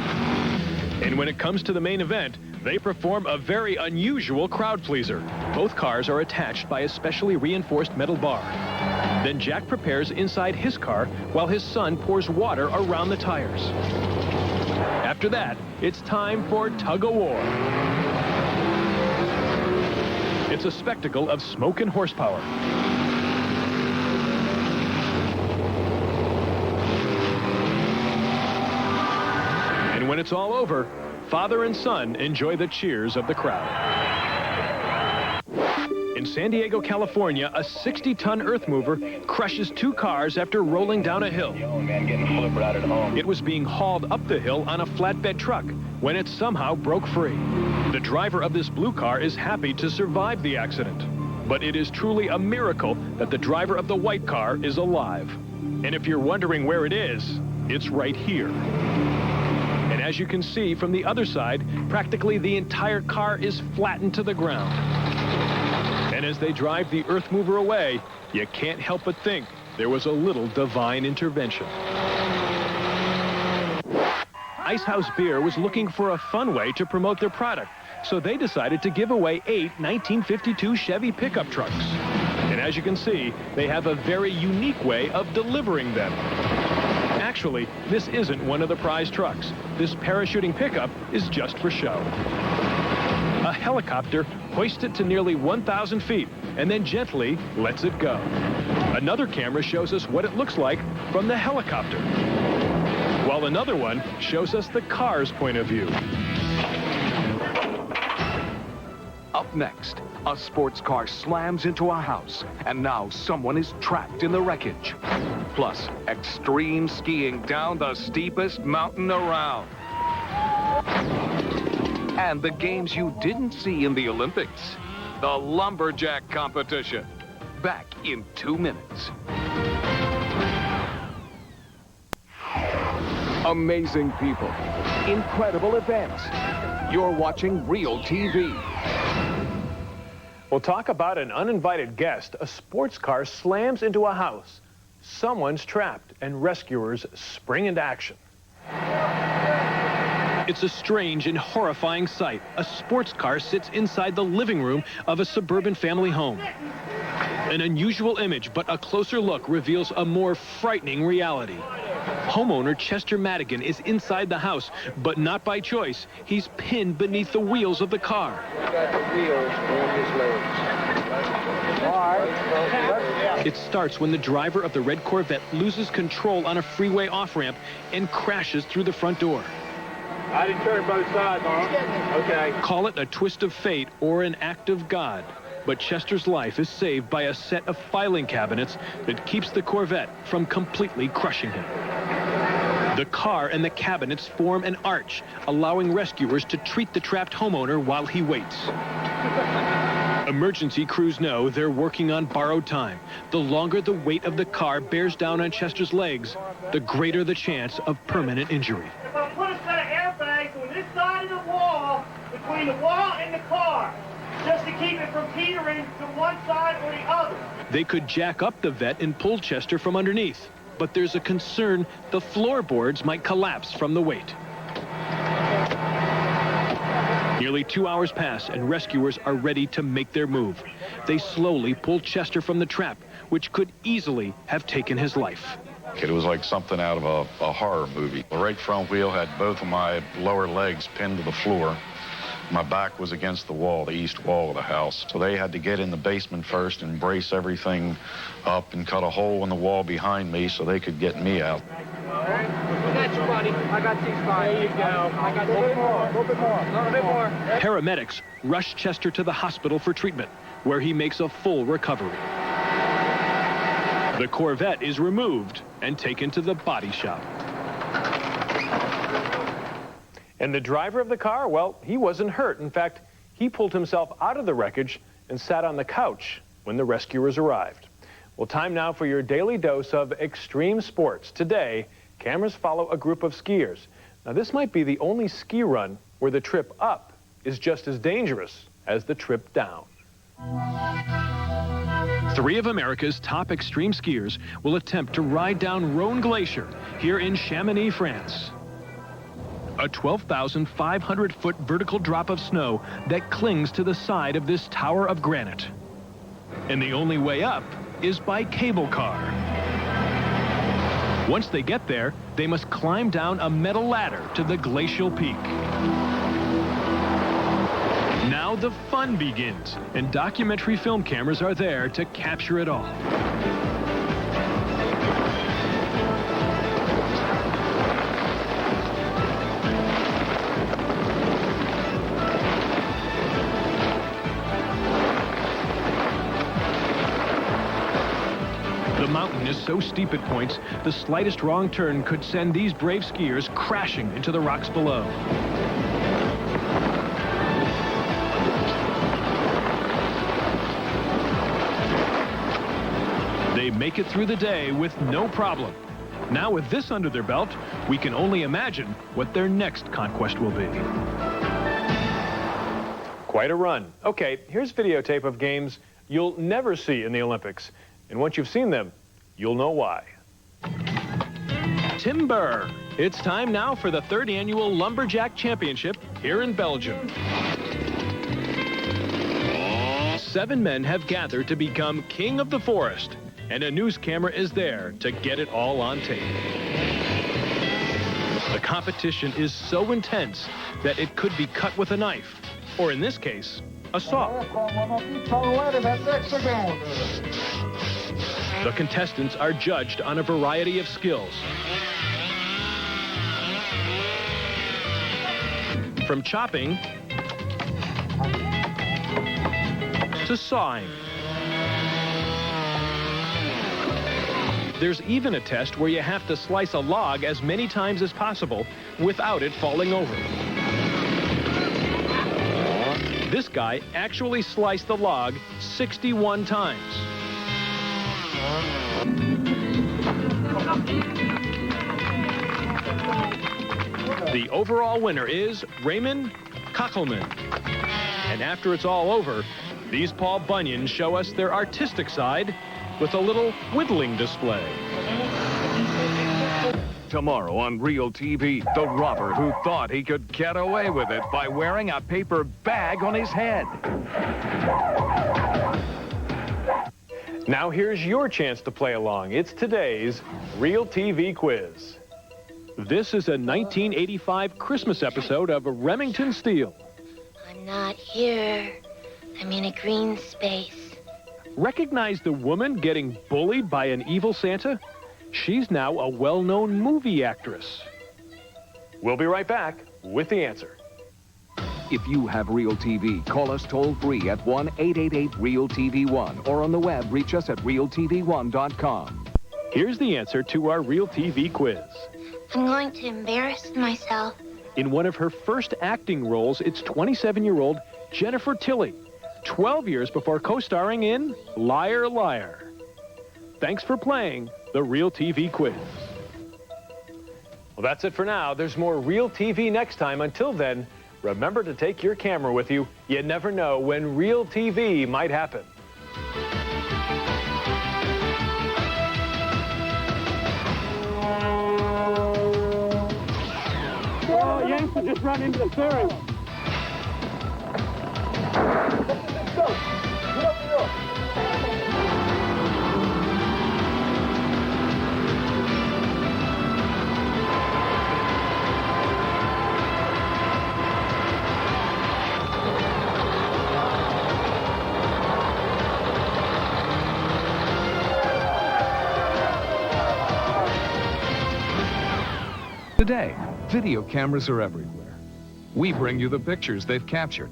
And when it comes to the main event, they perform a very unusual crowd pleaser. Both cars are attached by a specially reinforced metal bar. Then Jack prepares inside his car while his son pours water around the tires. After that, it's time for tug-of-war. It's a spectacle of smoke and horsepower. And when it's all over, father and son enjoy the cheers of the crowd. In San Diego, California, a 60-ton earth mover crushes 2 cars after rolling down a hill. It was being hauled up the hill on a flatbed truck when it somehow broke free. The driver of this blue car is happy to survive the accident. But it is truly a miracle that the driver of the white car is alive. And if you're wondering where it is, it's right here. And as you can see from the other side, practically the entire car is flattened to the ground. And as they drive the earth mover away, you can't help but think there was a little divine intervention. Icehouse Beer was looking for a fun way to promote their product, so they decided to give away 8 1952 Chevy pickup trucks. And as you can see, they have a very unique way of delivering them. Actually, this isn't one of the prize trucks. This parachuting pickup is just for show. A helicopter hoists it to nearly 1,000 feet and then gently lets it go. Another camera shows us what it looks like from the helicopter, while another one shows us the car's point of view. Up next, a sports car slams into a house, and now someone is trapped in the wreckage. Plus, extreme skiing down the steepest mountain around. And the games you didn't see in the Olympics. The lumberjack competition. Back in 2 minutes. Amazing people. Incredible events. You're watching Real TV. We'll talk about an uninvited guest. A sports car slams into a house. Someone's trapped, and rescuers spring into action. It's a strange and horrifying sight. A sports car sits inside the living room of a suburban family home. An unusual image, but a closer look reveals a more frightening reality. Homeowner Chester Madigan is inside the house, but not by choice. He's pinned beneath the wheels of the car. It starts when the driver of the red Corvette loses control on a freeway off-ramp and crashes through the front door. I didn't turn both sides, okay. Call it a twist of fate or an act of God, but Chester's life is saved by a set of filing cabinets that keeps the Corvette from completely crushing him. The car and the cabinets form an arch, allowing rescuers to treat the trapped homeowner while he waits. Emergency crews know they're working on borrowed time. The longer the weight of the car bears down on Chester's legs, the greater the chance of permanent injury. If I put a set of airbags on this side of the wall, between the wall and the car, just to keep it from teetering to one side or the other. They could jack up the vet and pull Chester from underneath, but there's a concern the floorboards might collapse from the weight. Nearly 2 hours pass, and rescuers are ready to make their move. They slowly pull Chester from the trap, which could easily have taken his life. It was like something out of a horror movie. The right front wheel had both of my lower legs pinned to the floor. My back was against the wall, the east wall of the house. So they had to get in the basement first and brace everything up and cut a hole in the wall behind me so they could get me out. I got you, buddy. I got these five. There you go. I got a little bit more. A little bit more. A little bit more. Paramedics rush Chester to the hospital for treatment, where he makes a full recovery. The Corvette is removed and taken to the body shop. And the driver of the car, well, he wasn't hurt. In fact, he pulled himself out of the wreckage and sat on the couch when the rescuers arrived. Well, time now for your daily dose of extreme sports. Today, cameras follow a group of skiers. Now, this might be the only ski run where the trip up is just as dangerous as the trip down. 3 of America's top extreme skiers will attempt to ride down Rhone Glacier here in Chamonix, France. A 12,500-foot vertical drop of snow that clings to the side of this tower of granite. And the only way up is by cable car. Once they get there, they must climb down a metal ladder to the glacial peak. Now the fun begins, and documentary film cameras are there to capture it all. The mountain is so steep at points, the slightest wrong turn could send these brave skiers crashing into the rocks below. They make it through the day with no problem. Now with this under their belt, we can only imagine what their next conquest will be. Quite a run. Okay, here's videotape of games you'll never see in the Olympics. And once you've seen them, you'll know why. Timber. It's time now for the 3rd annual Lumberjack Championship here in Belgium. 7 men have gathered to become king of the forest, and a news camera is there to get it all on tape. The competition is so intense that it could be cut with a knife, or in this case, a saw. The contestants are judged on a variety of skills, from chopping to sawing. There's even a test where you have to slice a log as many times as possible without it falling over. This guy actually sliced the log 61 times. The overall winner is Raymond Kachelman. And after it's all over, these Paul Bunions show us their artistic side with a little whittling display. Tomorrow on Real TV, the robber who thought he could get away with it by wearing a paper bag on his head. Now here's your chance to play along. It's today's Real TV quiz. This is a 1985 Christmas episode of Remington Steele. I'm not here. I'm in a green space. Recognize the woman getting bullied by an evil Santa? She's now a well-known movie actress. We'll be right back with the answer. If you have Real TV, call us toll-free at 1-888-REAL-TV1 or on the web, reach us at REALTV1.com. Here's the answer to our Real TV quiz. I'm going to embarrass myself. In one of her first acting roles, it's 27-year-old Jennifer Tilly, 12 years before co-starring in Liar, Liar. Thanks for playing the Real TV quiz. Well, that's it for now. There's more Real TV next time. Until then, remember to take your camera with you. You never know when Real TV might happen. Oh, Yankee just run into the ferry. Let's go. Get up the hill. Today, video cameras are everywhere. We bring you the pictures they've captured.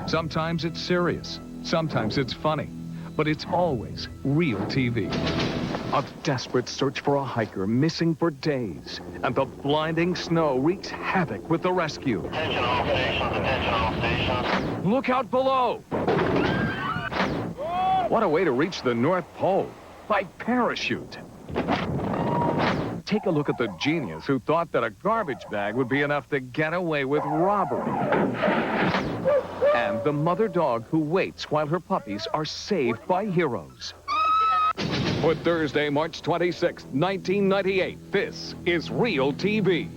Sometimes it's serious, sometimes it's funny, but it's always Real TV. A desperate search for a hiker missing for days, and the blinding snow wreaks havoc with the rescue. Attention all stations, attention all stations. Look out below! What a way to reach the North Pole, by parachute. Take a look at the genius who thought that a garbage bag would be enough to get away with robbery. And the mother dog who waits while her puppies are saved by heroes. For Thursday, March 26, 1998, this is Real TV.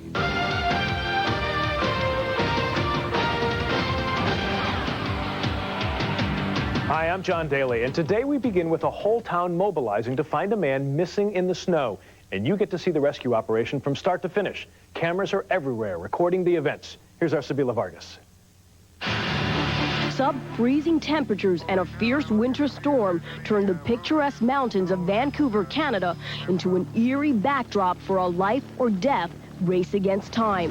Hi, I'm John Daly, and today we begin with a whole town mobilizing to find a man missing in the snow. And you get to see the rescue operation from start to finish. Cameras are everywhere recording the events. Here's our Sabila Vargas. Sub-freezing temperatures and a fierce winter storm turned the picturesque mountains of Vancouver, Canada, into an eerie backdrop for a life-or-death race against time.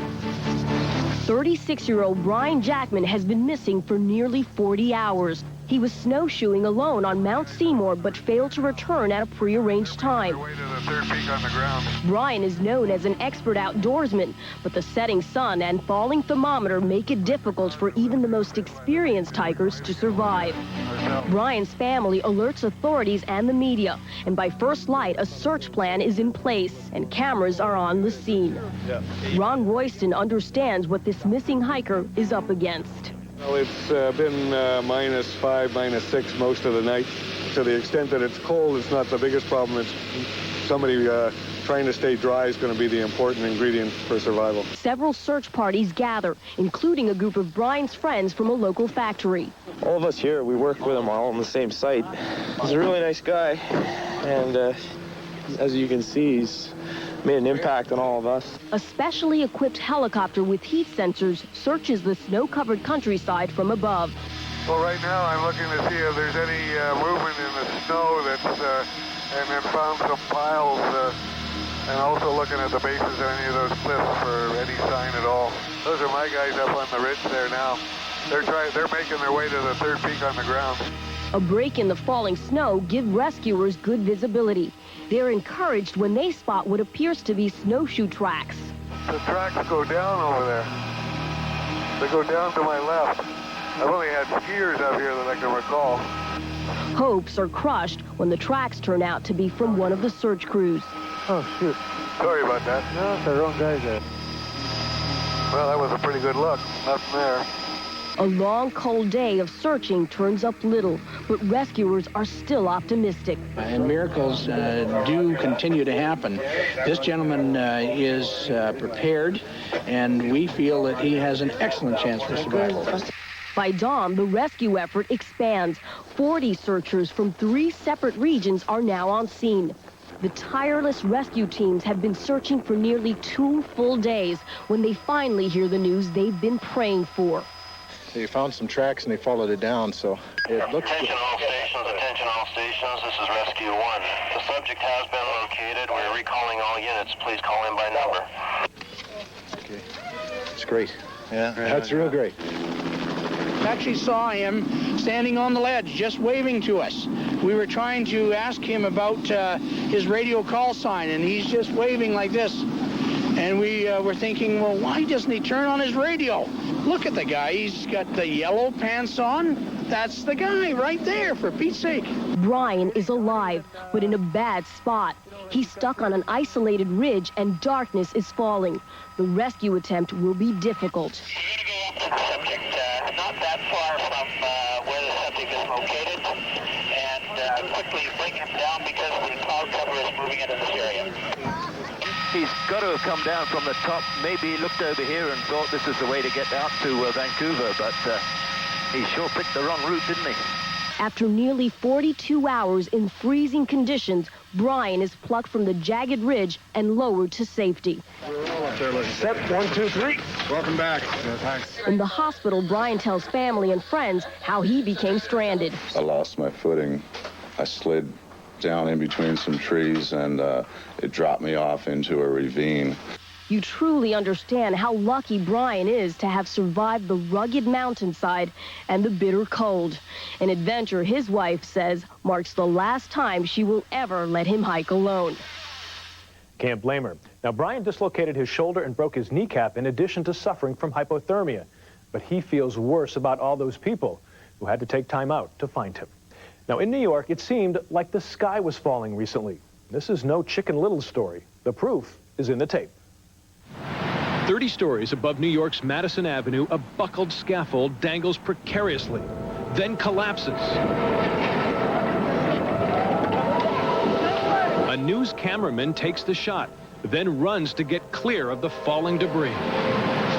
36-year-old Brian Jackman has been missing for nearly 40 hours. He was snowshoeing alone on Mount Seymour, but failed to return at a prearranged time. Brian is known as an expert outdoorsman, but the setting sun and falling thermometer make it difficult for even the most experienced hikers to survive. Brian's family alerts authorities and the media, and by first light, a search plan is in place, and cameras are on the scene. Ron Royston understands what this missing hiker is up against. Well, it's been -5, -6 most of the night. To the extent that it's cold, it's not the biggest problem. It's somebody trying to stay dry is going to be the important ingredient for survival. Several search parties gather, including a group of Brian's friends from a local factory. All of us here, we work with him all on the same site. He's a really nice guy, and as you can see, he's made an impact on all of us. A specially equipped helicopter with heat sensors searches the snow-covered countryside from above. Well, right now I'm looking to see if there's any movement in the snow and then found some piles, and also looking at the bases of any of those cliffs for any sign at all. Those are my guys up on the ridge there now. They're making their way to the third peak on the ground. A break in the falling snow gives rescuers good visibility. They're encouraged when they spot what appears to be snowshoe tracks. The tracks go down over there. They go down to my left. I've only had skiers up here that I can recall. Hopes are crushed when the tracks turn out to be from one of the search crews. Oh, shoot. Sorry about that. No, it's the wrong guys there. Well, that was a pretty good look. Nothing there. A long, cold day of searching turns up little, but rescuers are still optimistic. And miracles do continue to happen. This gentleman is prepared, and we feel that he has an excellent chance for survival. By dawn, the rescue effort expands. 40 searchers from 3 separate regions are now on scene. The tireless rescue teams have been searching for nearly 2 full days when they finally hear the news they've been praying for. They found some tracks and they followed it down, so it looks good. Attention all stations, this is Rescue 1. The subject has been located. We're recalling all units. Please call in by number. Okay, it's great. Yeah, that's real great. Actually saw him standing on the ledge, just waving to us. We were trying to ask him about his radio call sign, and he's just waving like this. And we were thinking, well, why doesn't he turn on his radio? Look at the guy. He's got the yellow pants on. That's the guy right there, for Pete's sake. Brian is alive, but in a bad spot. He's stuck on an isolated ridge, and darkness is falling. The rescue attempt will be difficult. Not that far from where the subject is located, and quickly bring him down because the cloud cover is moving into this area. He's got to have come down from the top. Maybe he looked over here and thought this is the way to get out to Vancouver, but he sure picked the wrong route, didn't he? After nearly 42 hours in freezing conditions, Brian is plucked from the jagged ridge and lowered to safety. Set 1, 2, 3. Welcome back. Thanks. In the hospital, Brian tells family and friends how he became stranded. I lost my footing. I slid down in between some trees, and it dropped me off into a ravine. You truly understand how lucky Brian is to have survived the rugged mountainside and the bitter cold. An adventure his wife says marks the last time she will ever let him hike alone. Can't blame her. Now, Brian dislocated his shoulder and broke his kneecap in addition to suffering from hypothermia. But he feels worse about all those people who had to take time out to find him. Now, in New York, it seemed like the sky was falling recently. This is no Chicken Little story. The proof is in the tape. 30 stories above New York's Madison Avenue, a buckled scaffold dangles precariously, then collapses. A news cameraman takes the shot, then runs to get clear of the falling debris.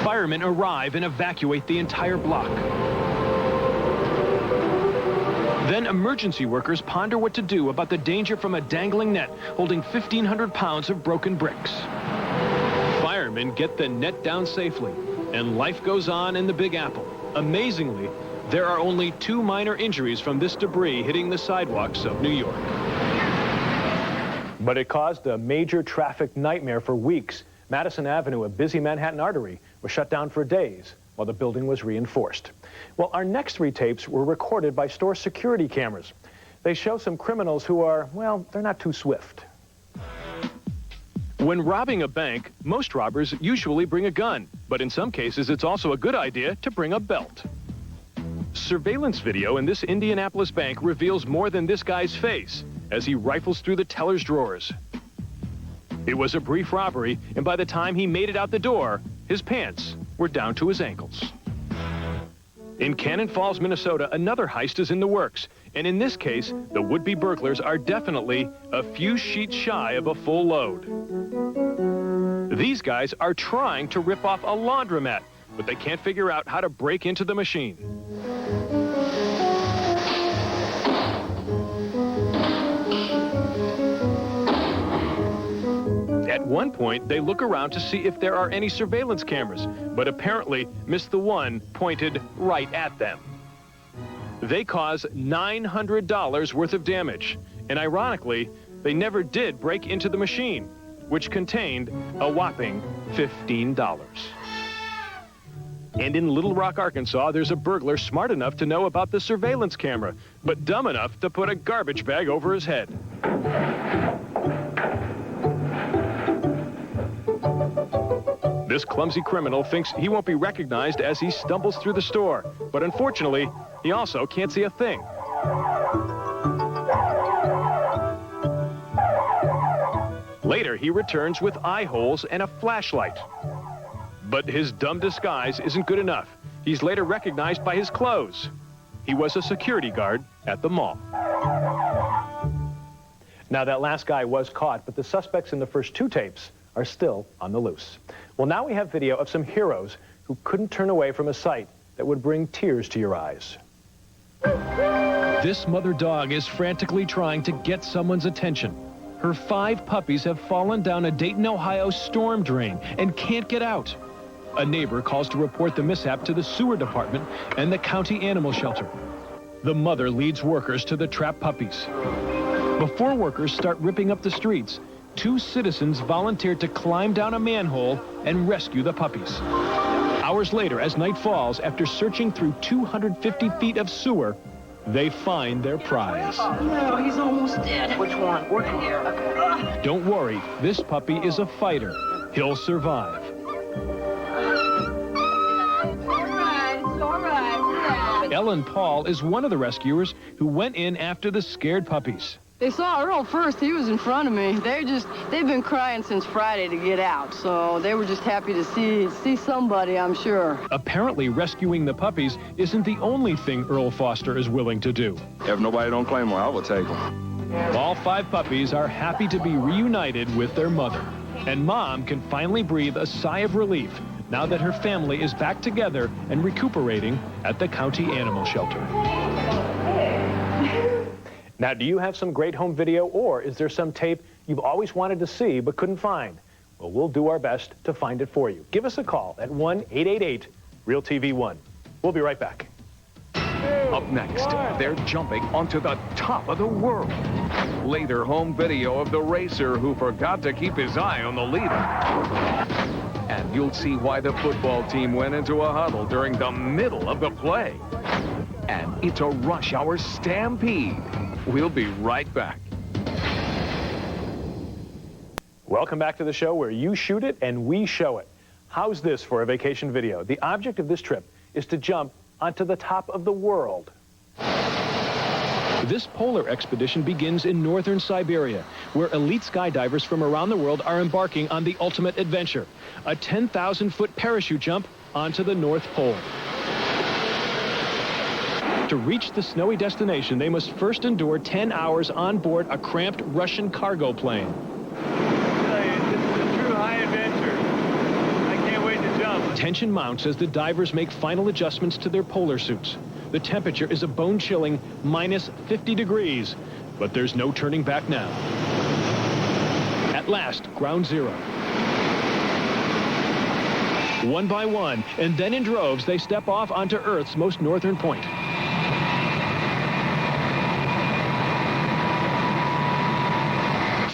Firemen arrive and evacuate the entire block. Then emergency workers ponder what to do about the danger from a dangling net holding 1,500 pounds of broken bricks. Firemen get the net down safely, and life goes on in the Big Apple. Amazingly, there are only 2 minor injuries from this debris hitting the sidewalks of New York. But it caused a major traffic nightmare for weeks. Madison Avenue, a busy Manhattan artery, was shut down for days while the building was reinforced. Well, our next 3 tapes were recorded by store security cameras. They show some criminals who are, well, they're not too swift. When robbing a bank, most robbers usually bring a gun, but in some cases it's also a good idea to bring a belt. Surveillance video in this Indianapolis bank reveals more than this guy's face as he rifles through the teller's drawers. It was a brief robbery, and by the time he made it out the door, his pants were down to his ankles. In Cannon Falls, Minnesota, another heist is in the works, and in this case, the would-be burglars are definitely a few sheets shy of a full load. These guys are trying to rip off a laundromat, but they can't figure out how to break into the machine. At one point, they look around to see if there are any surveillance cameras, but apparently miss the one pointed right at them. They cause $900 worth of damage, and ironically, they never did break into the machine, which contained a whopping $15. And in Little Rock, Arkansas, there's a burglar smart enough to know about the surveillance camera, but dumb enough to put a garbage bag over his head. This clumsy criminal thinks he won't be recognized as he stumbles through the store, but unfortunately, he also can't see a thing. Later, he returns with eye holes and a flashlight. But his dumb disguise isn't good enough. He's later recognized by his clothes. He was a security guard at the mall. Now, that last guy was caught, but the suspects in the first 2 tapes are still on the loose. Well, now we have video of some heroes who couldn't turn away from a sight that would bring tears to your eyes. This mother dog is frantically trying to get someone's attention. Her 5 puppies have fallen down a Dayton, Ohio storm drain and can't get out. A neighbor calls to report the mishap to the sewer department and the county animal shelter. The mother leads workers to the trapped puppies. Before workers start ripping up the streets, 2 citizens volunteered to climb down a manhole and rescue the puppies. Hours later, as night falls, after searching through 250 feet of sewer, they find their prize. No, he's almost dead. Which one? Working here. Okay. Don't worry, this puppy is a fighter. He'll survive. It's all right. Ellen Paul is one of the rescuers who went in after the scared puppies. They saw Earl first. He was in front of me. They've been crying since Friday to get out, so they were just happy to see somebody, I'm sure. Apparently, rescuing the puppies isn't the only thing Earl Foster is willing to do. If nobody don't claim them, I will take them. All 5 puppies are happy to be reunited with their mother. And Mom can finally breathe a sigh of relief now that her family is back together and recuperating at the county animal shelter. Now, do you have some great home video, or is there some tape you've always wanted to see but couldn't find? Well, we'll do our best to find it for you. Give us a call at 1-888-REAL-TV1. We'll be right back. Up next, they're jumping onto the top of the world. Later, home video of the racer who forgot to keep his eye on the leader. And you'll see why the football team went into a huddle during the middle of the play. And it's a rush hour stampede. We'll be right back. Welcome back to the show where you shoot it and we show it. How's this for a vacation video? The object of this trip is to jump onto the top of the world. This polar expedition begins in northern Siberia, where elite skydivers from around the world are embarking on the ultimate adventure, a 10,000-foot parachute jump onto the North Pole. To reach the snowy destination, they must first endure 10 hours on board a cramped Russian cargo plane. This is a true high adventure. I can't wait to jump. Tension mounts as the divers make final adjustments to their polar suits. The temperature is a bone-chilling -50 degrees, but there's no turning back now. At last, ground zero. One by one, and then in droves, they step off onto Earth's most northern point.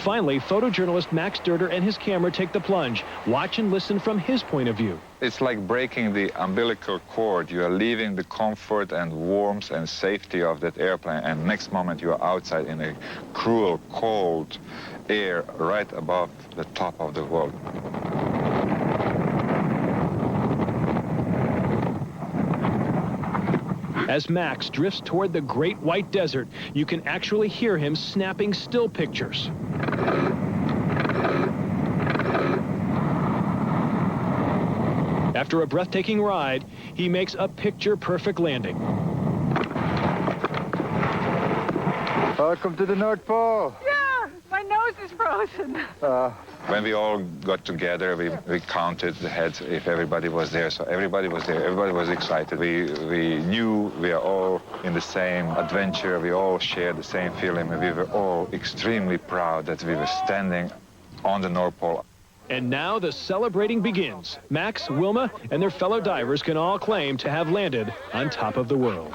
Finally, photojournalist Max Durder and his camera take the plunge. Watch and listen from his point of view. It's like breaking the umbilical cord. You are leaving the comfort and warmth and safety of that airplane, and next moment you are outside in a cruel, cold air right above the top of the world. As Max drifts toward the Great White Desert, you can actually hear him snapping still pictures. After a breathtaking ride, he makes a picture-perfect landing. Welcome to the North Pole. Yeah, my nose is frozen. When we all got together, we counted the heads if everybody was there. So everybody was there. Everybody was excited. We knew we are all in the same adventure. We all shared the same feeling. We were all extremely proud that we were standing on the North Pole. And now the celebrating begins. Max, Wilma, and their fellow divers can all claim to have landed on top of the world.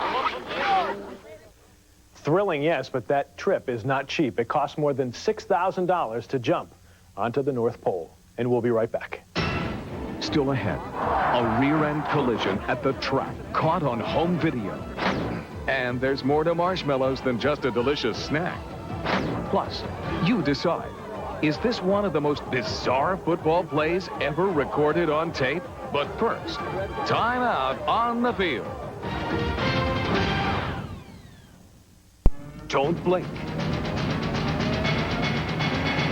Thrilling, yes, but that trip is not cheap. It costs more than $6,000 to jump onto the North Pole. And we'll be right back. Still ahead, a rear-end collision at the track, caught on home video. And there's more to marshmallows than just a delicious snack. Plus, you decide, is this one of the most bizarre football plays ever recorded on tape? But first, time out on the field. Don't blink.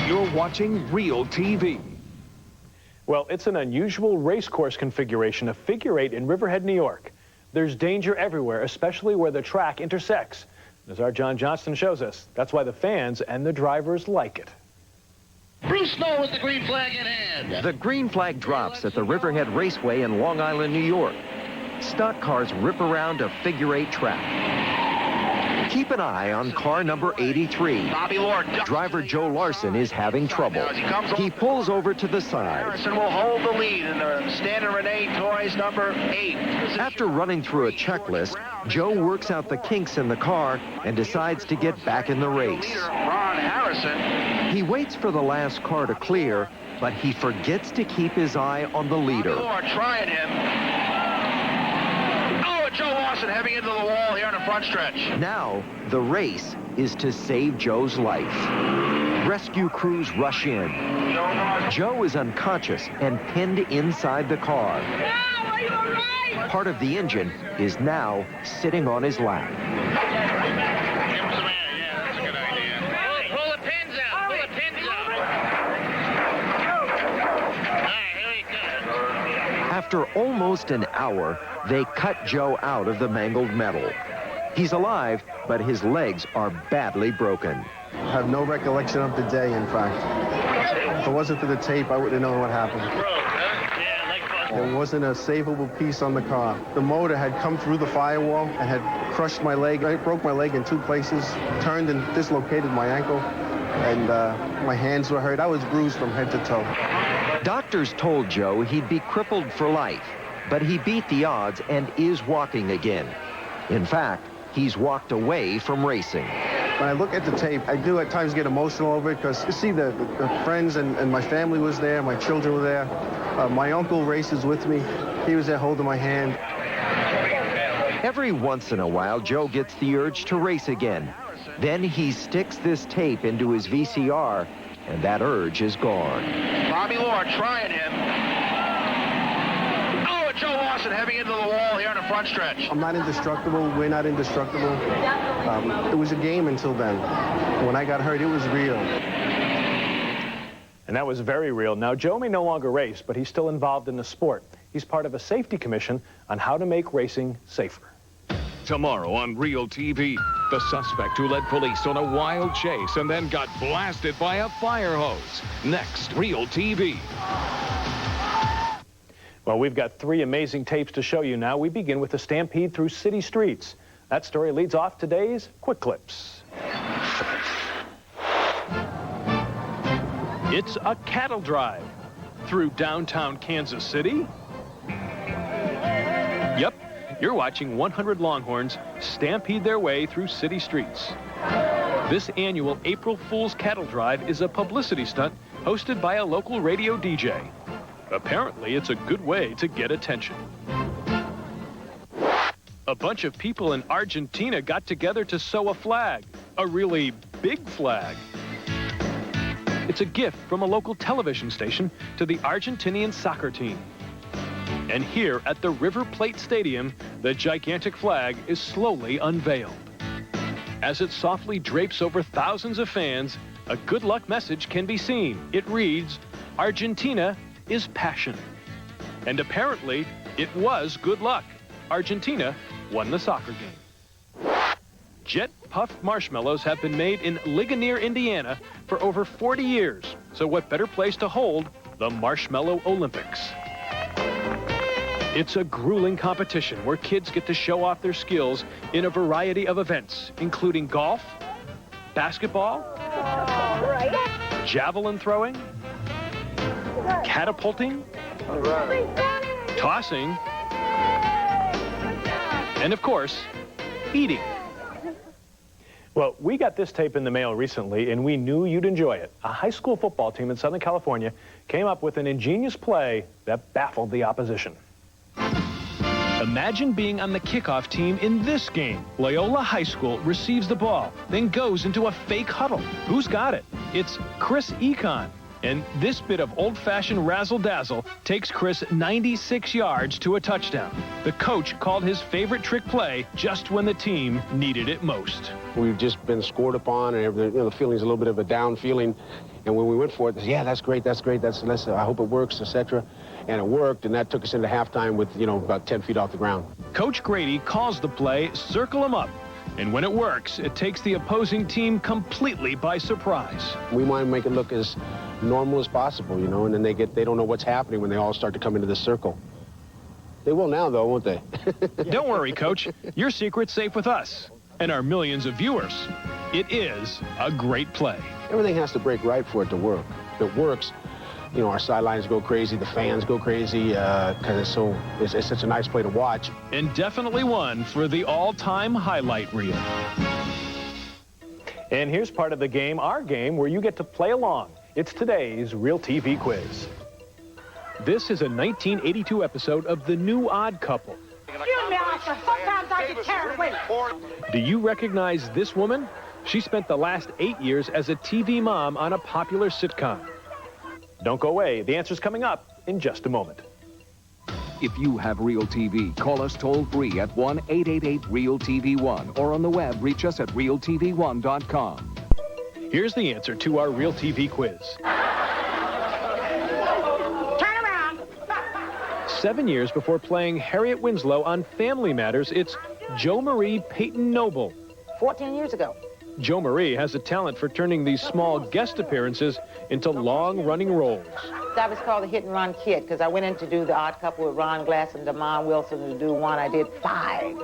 You're watching Real TV. Well, it's an unusual race course configuration, a figure 8 in Riverhead, New York. There's danger everywhere, especially where the track intersects. As our John Johnston shows us, that's why the fans and the drivers like it. Bruce Snow with the green flag in hand. The green flag drops at the Riverhead Raceway in Long Island, New York. Stock cars rip around a figure 8 track. Keep an eye on car number 83. Bobby Lord. Driver Joe Larson is having trouble. He pulls over to the side. Larson will hold the lead in the Stan and Renee Toys number 8. After running through a checklist, Joe works out the kinks in the car and decides to get back in the race. Ron Harrison. He waits for the last car to clear, but he forgets to keep his eye on the leader. Bobby Lord trying him. Joe Lawson heaving into the wall here in the front stretch. Now, the race is to save Joe's life. Rescue crews rush in. Joe is unconscious and pinned inside the car. Now, are you all right? Part of the engine is now sitting on his lap. Give him some air. Yeah, that's a good idea. Pull the pins out. Pull the pins out. All right, here he goes. After almost an hour, they cut Joe out of the mangled metal. He's alive, but his legs are badly broken. I have no recollection of the day, in fact. If it wasn't for the tape, I wouldn't have known what happened. There wasn't a savable piece on the car. The motor had come through the firewall and had crushed my leg. It broke my leg in 2 places, turned and dislocated my ankle, and my hands were hurt. I was bruised from head to toe. Doctors told Joe he'd be crippled for life, but he beat the odds and is walking again. In fact, he's walked away from racing. When I look at the tape, I do at times get emotional over it because you see the friends and my family was there, my children were there. My uncle races with me. He was there holding my hand. Every once in a while, Joe gets the urge to race again. Then he sticks this tape into his VCR, and that urge is gone. Bobby Lord trying him. Oh, Joe Lawson heaving into the wall here in the front stretch. I'm not indestructible. We're not indestructible. It was a game until then. When I got hurt, it was real. And that was very real. Now, Joe may no longer race, but he's still involved in the sport. He's part of a safety commission on how to make racing safer. Tomorrow on Real TV, the suspect who led police on a wild chase and then got blasted by a fire hose. Next, Real TV. Well, we've got 3 amazing tapes to show you now. We begin with a stampede through city streets. That story leads off today's Quick Clips. It's a cattle drive through downtown Kansas City. Yep, you're watching 100 Longhorns stampede their way through city streets. This annual April Fool's Cattle Drive is a publicity stunt hosted by a local radio DJ. Apparently, it's a good way to get attention. A bunch of people in Argentina got together to sew a flag, a really big flag. It's a gift from a local television station to the Argentinian soccer team. And here at the River Plate Stadium, the gigantic flag is slowly unveiled. As it softly drapes over thousands of fans, a good luck message can be seen. It reads, "Argentina is passion." And apparently, it was good luck. Argentina won the soccer game. Jet puffed marshmallows have been made in Ligonier, Indiana for over 40 years. So what better place to hold the Marshmallow Olympics? It's a grueling competition where kids get to show off their skills in a variety of events, including golf, basketball, javelin throwing, catapulting, tossing, and of course, eating. Well, we got this tape in the mail recently, and we knew you'd enjoy it. A high school football team in Southern California came up with an ingenious play that baffled the opposition. Imagine being on the kickoff team in this game. Loyola High School receives the ball, then goes into a fake huddle. Who's got it? It's Chris Econ. And this bit of old-fashioned razzle-dazzle takes Chris 96 yards to a touchdown. The coach called his favorite trick play just when the team needed it most. We've just been scored upon, and the feeling's a little bit of a down feeling. And when we went for it, they said, yeah, that's great, I hope it works, etc. And it worked, and that took us into halftime with, about 10 feet off the ground. Coach Grady calls the play, circle them up. And when it works, it takes the opposing team completely by surprise. We want to make it look as normal as possible, and then they don't know what's happening when they all start to come into the circle. They will now, though, won't they? Don't worry, Coach. Your secret's safe with us and our millions of viewers. It is a great play. Everything has to break right for it to work. If it works, our sidelines go crazy, the fans go crazy, because it's such a nice play to watch. And definitely one for the all-time highlight reel. And here's part of the game, our game, where you get to play along. It's today's Real TV quiz. This is a 1982 episode of The New Odd Couple. Excuse me, officer. Sometimes I get carried away. Do you recognize this woman? She spent the last 8 years as a TV mom on a popular sitcom. Don't go away. The answer's coming up in just a moment. If you have Real TV, call us toll-free at 1-888-REAL-TV1 or on the web, reach us at realtv1.com. Here's the answer to our Real TV quiz. 7 years before playing Harriet Winslow on Family Matters, it's Jo Marie Peyton Noble. 14 years ago. Jo Marie has a talent for turning these small guest appearances into long-running roles. I was called the Hit and Run Kid because I went in to do The Odd Couple with Ron Glass and Damon Wilson to do one. I did 5,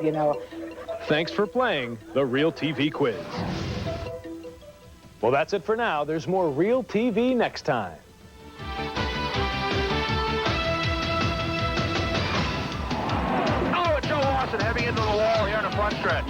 Thanks for playing the Real TV quiz. Well, that's it for now. There's more Real TV next time. Heavy into the wall here in the front stretch.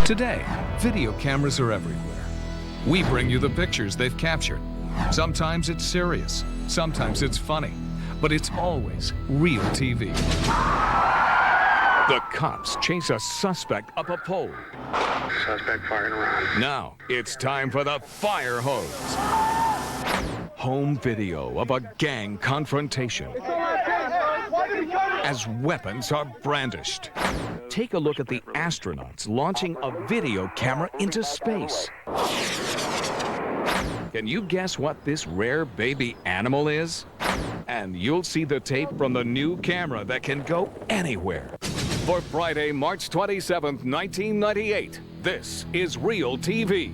Today, video cameras are everywhere. We bring you the pictures they've captured. Sometimes it's serious, sometimes it's funny, but it's always Real TV. The cops chase a suspect up a pole. Suspect firing around. Now, it's time for the fire hose. Home video of a gang confrontation as weapons are brandished. Take a look at the astronauts launching a video camera into space. Can you guess what this rare baby animal is? And you'll see the tape from the new camera that can go anywhere. For Friday, March 27th, 1998, this is Real TV.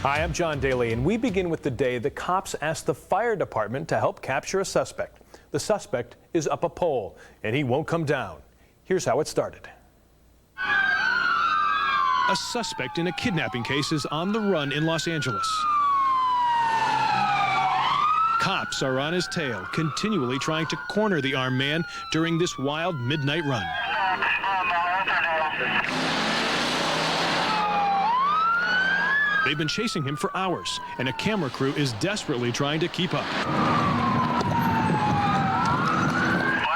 Hi, I'm John Daly, and we begin with the day the cops asked the fire department to help capture a suspect. The suspect is up a pole, and he won't come down. Here's how it started. A suspect in a kidnapping case is on the run in Los Angeles. Cops are on his tail, continually trying to corner the armed man during this wild midnight run. They've been chasing him for hours, and a camera crew is desperately trying to keep up. Black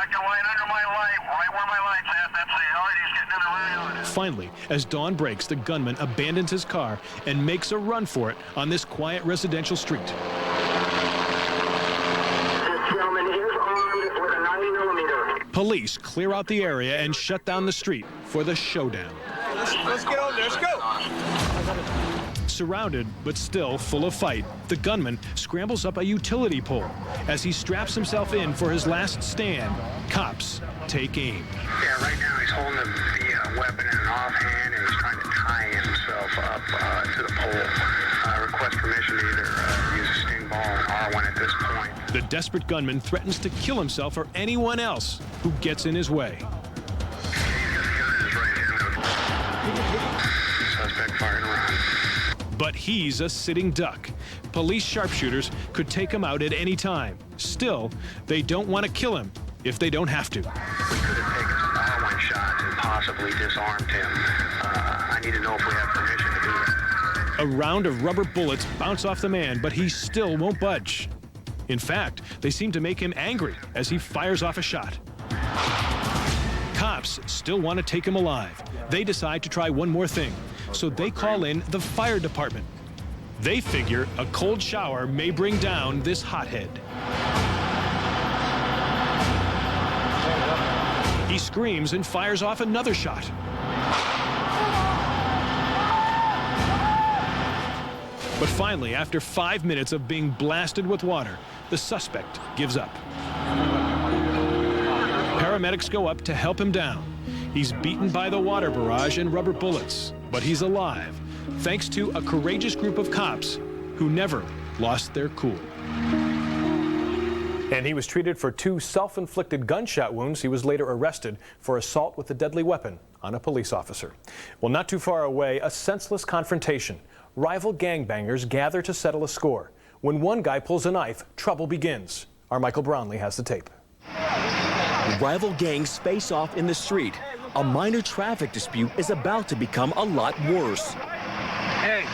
and white under my light, right where my light's at. That's the yard. He's getting in the road. Finally, as dawn breaks, the gunman abandons his car and makes a run for it on this quiet residential street. This gentleman is armed with a 90mm. Police clear out the area and shut down the street for the showdown. Let's get on there. Let's go. Surrounded, but still full of fight, the gunman scrambles up a utility pole. As he straps himself in for his last stand, cops take aim. Yeah, right now he's holding the weapon in an offhand and he's trying to tie himself up to the pole. Request permission to either use a sting ball and R1 at this point. The desperate gunman threatens to kill himself or anyone else who gets in his way. Suspect firing around. But he's a sitting duck. Police sharpshooters could take him out at any time. Still, they don't want to kill him if they don't have to. We could have taken some following shots and possibly disarmed him. I need to know if we have permission to do that. A round of rubber bullets bounce off the man, but he still won't budge. In fact, they seem to make him angry as he fires off a shot. Cops still want to take him alive. They decide to try one more thing, so they call in the fire department. They figure a cold shower may bring down this hothead. He screams and fires off another shot. But finally, after 5 minutes of being blasted with water, the suspect gives up. Paramedics go up to help him down. He's beaten by the water barrage and rubber bullets, but he's alive, thanks to a courageous group of cops who never lost their cool. And he was treated for 2 self-inflicted gunshot wounds. He was later arrested for assault with a deadly weapon on a police officer. Well, not too far away, a senseless confrontation. Rival gangbangers gather to settle a score. When one guy pulls a knife, trouble begins. Our Michael Brownlee has the tape. Rival gangs face off in the street. A minor traffic dispute is about to become a lot worse. Hey,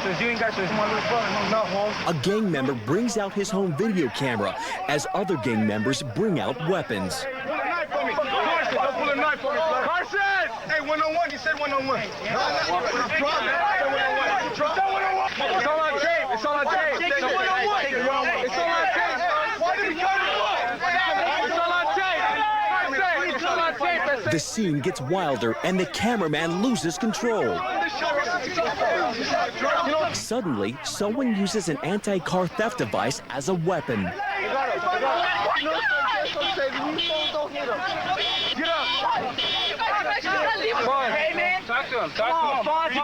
since you ain't got your home. A gang member brings out his home video camera as other gang members bring out weapons. Pull a knife for me. Carson, don't pull a knife for me. Carson! Hey, 101. He said 101. It's all on tape. It's all on tape. It's all on tape. It's all on tape. It's all on tape. The scene gets wilder and the cameraman loses control. Suddenly, someone uses an anti-car theft device as a weapon.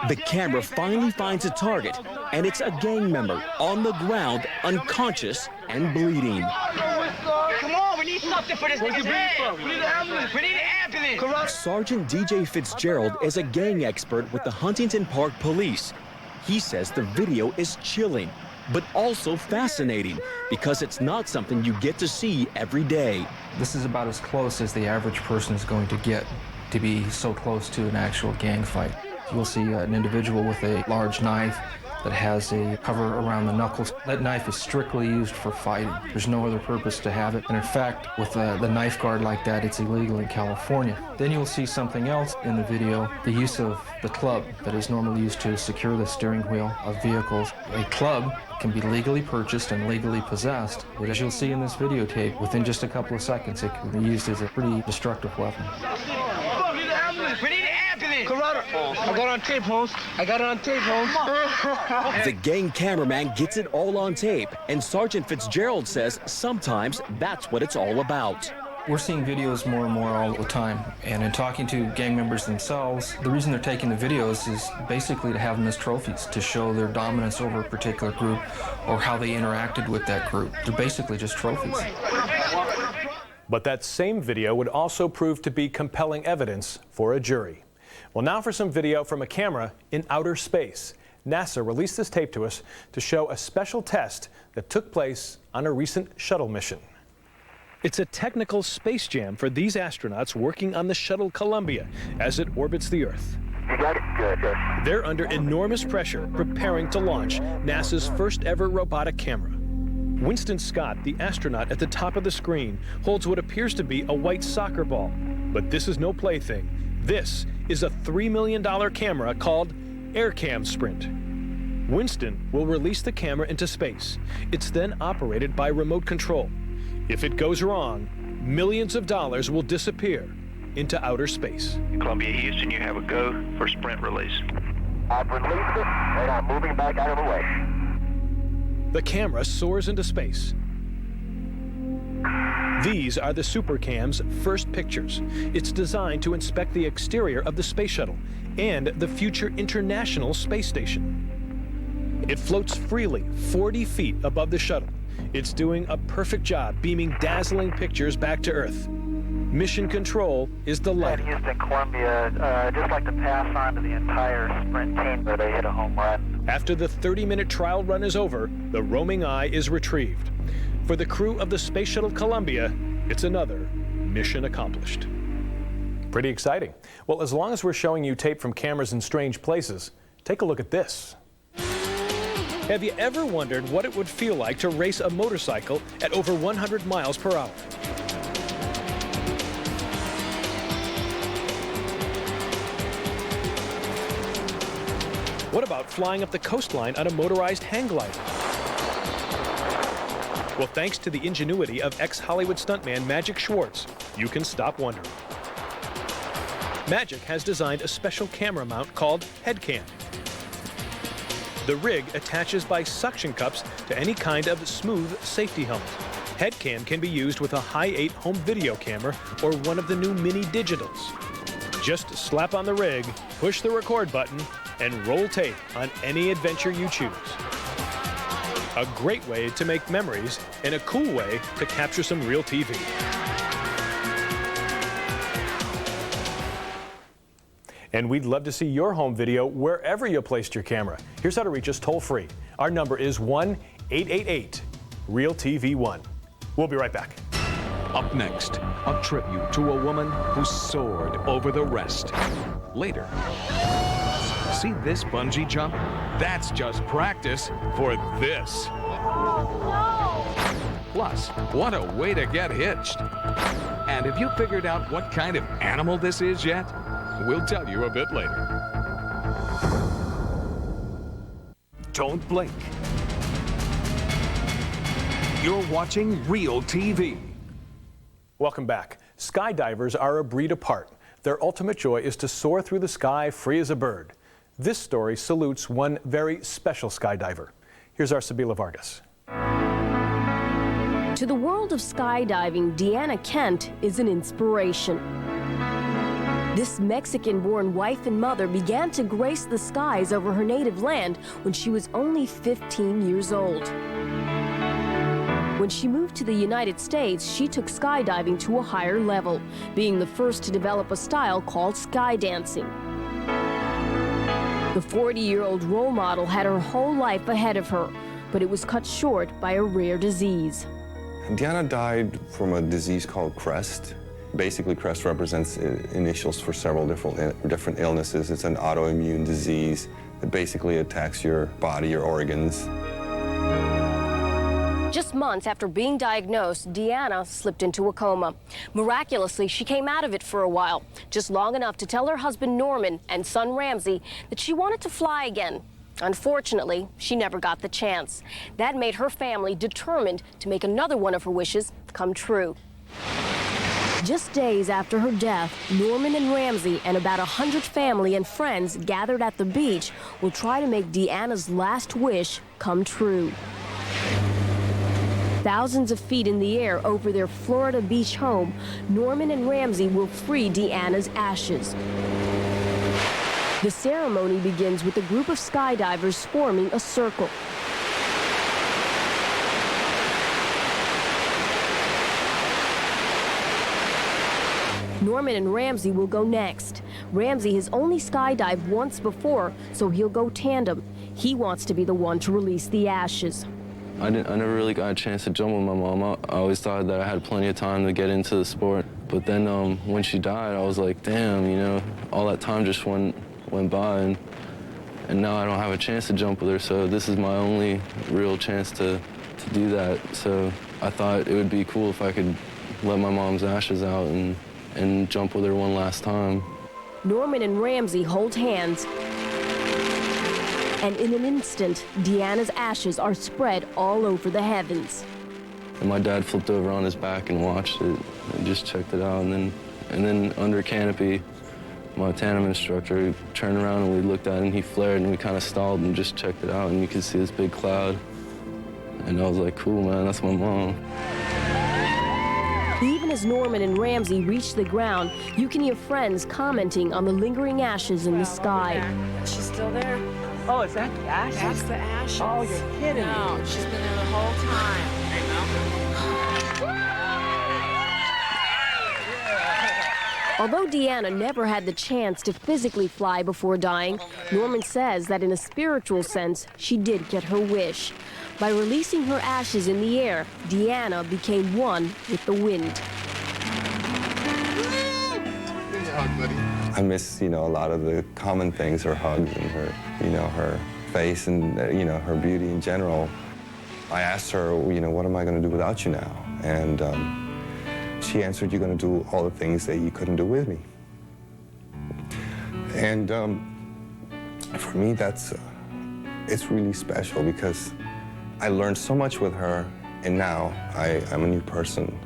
The camera finally finds a target, and it's a gang member on the ground, unconscious and bleeding. Come on, we need something for this nigga's head. We need an ambulance. We need an ambulance. Sergeant DJ Fitzgerald is a gang expert with the Huntington Park Police. He says the video is chilling, but also fascinating because it's not something you get to see every day. This is about as close as the average person is going to get to be so close to an actual gang fight. You'll see an individual with a large knife that has a cover around the knuckles. That knife is strictly used for fighting. There's no other purpose to have it. And in fact, with the knife guard like that, it's illegal in California. Then you'll see something else in the video, the use of the club that is normally used to secure the steering wheel of vehicles. A club can be legally purchased and legally possessed, but as you'll see in this videotape, within just a couple of seconds, it can be used as a pretty destructive weapon. We need an ambulance. I got it on tape, Holmes. I got it on tape, Holmes. The gang cameraman gets it all on tape, and Sergeant Fitzgerald says sometimes that's what it's all about. We're seeing videos more and more all the time, and in talking to gang members themselves, the reason they're taking the videos is basically to have them as trophies, to show their dominance over a particular group or how they interacted with that group. They're basically just trophies. But that same video would also prove to be compelling evidence for a jury. Well, now for some video from a camera in outer space. NASA released this tape to us to show a special test that took place on a recent shuttle mission. It's a technical space jam for these astronauts working on the shuttle Columbia as it orbits the Earth. You got it? Good. They're under enormous pressure preparing to launch NASA's first ever robotic camera. Winston Scott, the astronaut at the top of the screen, holds what appears to be a white soccer ball. But this is no plaything. This is a $3 million camera called AirCam Sprint. Winston will release the camera into space. It's then operated by remote control. If it goes wrong, millions of dollars will disappear into outer space. Columbia, Houston, you have a go for sprint release. I've released it, and I'm moving back out of the way. The camera soars into space. These are the SuperCam's first pictures. It's designed to inspect the exterior of the space shuttle and the future International Space Station. It floats freely 40 feet above the shuttle. It's doing a perfect job beaming dazzling pictures back to Earth. Mission Control is delighted. Houston, Columbia, just like to pass on to the entire sprint team where they hit a home run. After the 30-minute trial run is over, the roaming eye is retrieved. For the crew of the Space Shuttle Columbia, it's another mission accomplished. Pretty exciting. Well, as long as we're showing you tape from cameras in strange places, take a look at this. Have you ever wondered what it would feel like to race a motorcycle at over 100 miles per hour? What about flying up the coastline on a motorized hang glider? Well, thanks to the ingenuity of ex-Hollywood stuntman Magic Schwartz, you can stop wondering. Magic has designed a special camera mount called Headcam. The rig attaches by suction cups to any kind of smooth safety helmet. Headcam can be used with a Hi8 home video camera or one of the new mini digitals. Just slap on the rig, push the record button, and roll tape on any adventure you choose. A great way to make memories and a cool way to capture some real TV. And we'd love to see your home video wherever you placed your camera. Here's how to reach us toll-free. Our number is 1-888-REAL-TV1. We'll be right back. Up next, a tribute to a woman who soared over the rest. Later, see this bungee jump? That's just practice for this. Plus, what a way to get hitched. And have you figured out what kind of animal this is yet? We'll tell you a bit later. Don't blink. You're watching Real TV. Welcome back. Skydivers are a breed apart. Their ultimate joy is to soar through the sky free as a bird. This story salutes one very special skydiver. Here's our Sabila Vargas. To the world of skydiving, Deanna Kent is an inspiration. This Mexican-born wife and mother began to grace the skies over her native land when she was only 15 years old. When she moved to the United States, she took skydiving to a higher level, being the first to develop a style called skydancing. The 40-year-old role model had her whole life ahead of her, but it was cut short by a rare disease. Deanna died from a disease called CREST. Basically, CREST represents initials for several different illnesses. It's an autoimmune disease that basically attacks your body, your organs. Just months after being diagnosed, Deanna slipped into a coma. Miraculously, she came out of it for a while, just long enough to tell her husband Norman and son Ramsey that she wanted to fly again. Unfortunately, she never got the chance. That made her family determined to make another one of her wishes come true. Just days after her death, Norman and Ramsey and about 100 family and friends gathered at the beach will try to make Deanna's last wish come true. Thousands of feet in the air over their Florida beach home, Norman and Ramsey will free Deanna's ashes. The ceremony begins with a group of skydivers forming a circle. Norman and Ramsey will go next. Ramsey has only skydived once before, so he'll go tandem. He wants to be the one to release the ashes. I never really got a chance to jump with my mom. I always thought that I had plenty of time to get into the sport. But then when she died, I was like, damn, you know, all that time just went by, and now I don't have a chance to jump with her, so this is my only real chance to do that. So I thought it would be cool if I could let my mom's ashes out and jump with her one last time. Norman and Ramsey hold hands, and in an instant, Deanna's ashes are spread all over the heavens. And my dad flipped over on his back and watched it and just checked it out, and then under canopy, my tandem instructor turned around and we looked at it and he flared and we kind of stalled and just checked it out, and you could see this big cloud. And I was like, cool, man, that's my mom. Even as Norman and Ramsey reach the ground, you can hear friends commenting on the lingering ashes in the sky. She's still there. Oh, is that the ashes? That's the ashes. Oh, you're kidding No, me. she's been there the whole time. Although Deanna never had the chance to physically fly before dying, Norman says that in a spiritual sense, she did get her wish. By releasing her ashes in the air, Deanna became one with the wind. I miss, a lot of the common things, her hugs and her, her face and, her beauty in general. I asked her, what am I going to do without you now? And she answered, you're going to do all the things that you couldn't do with me. And for me, it's really special because I learned so much with her, and now I'm a new person.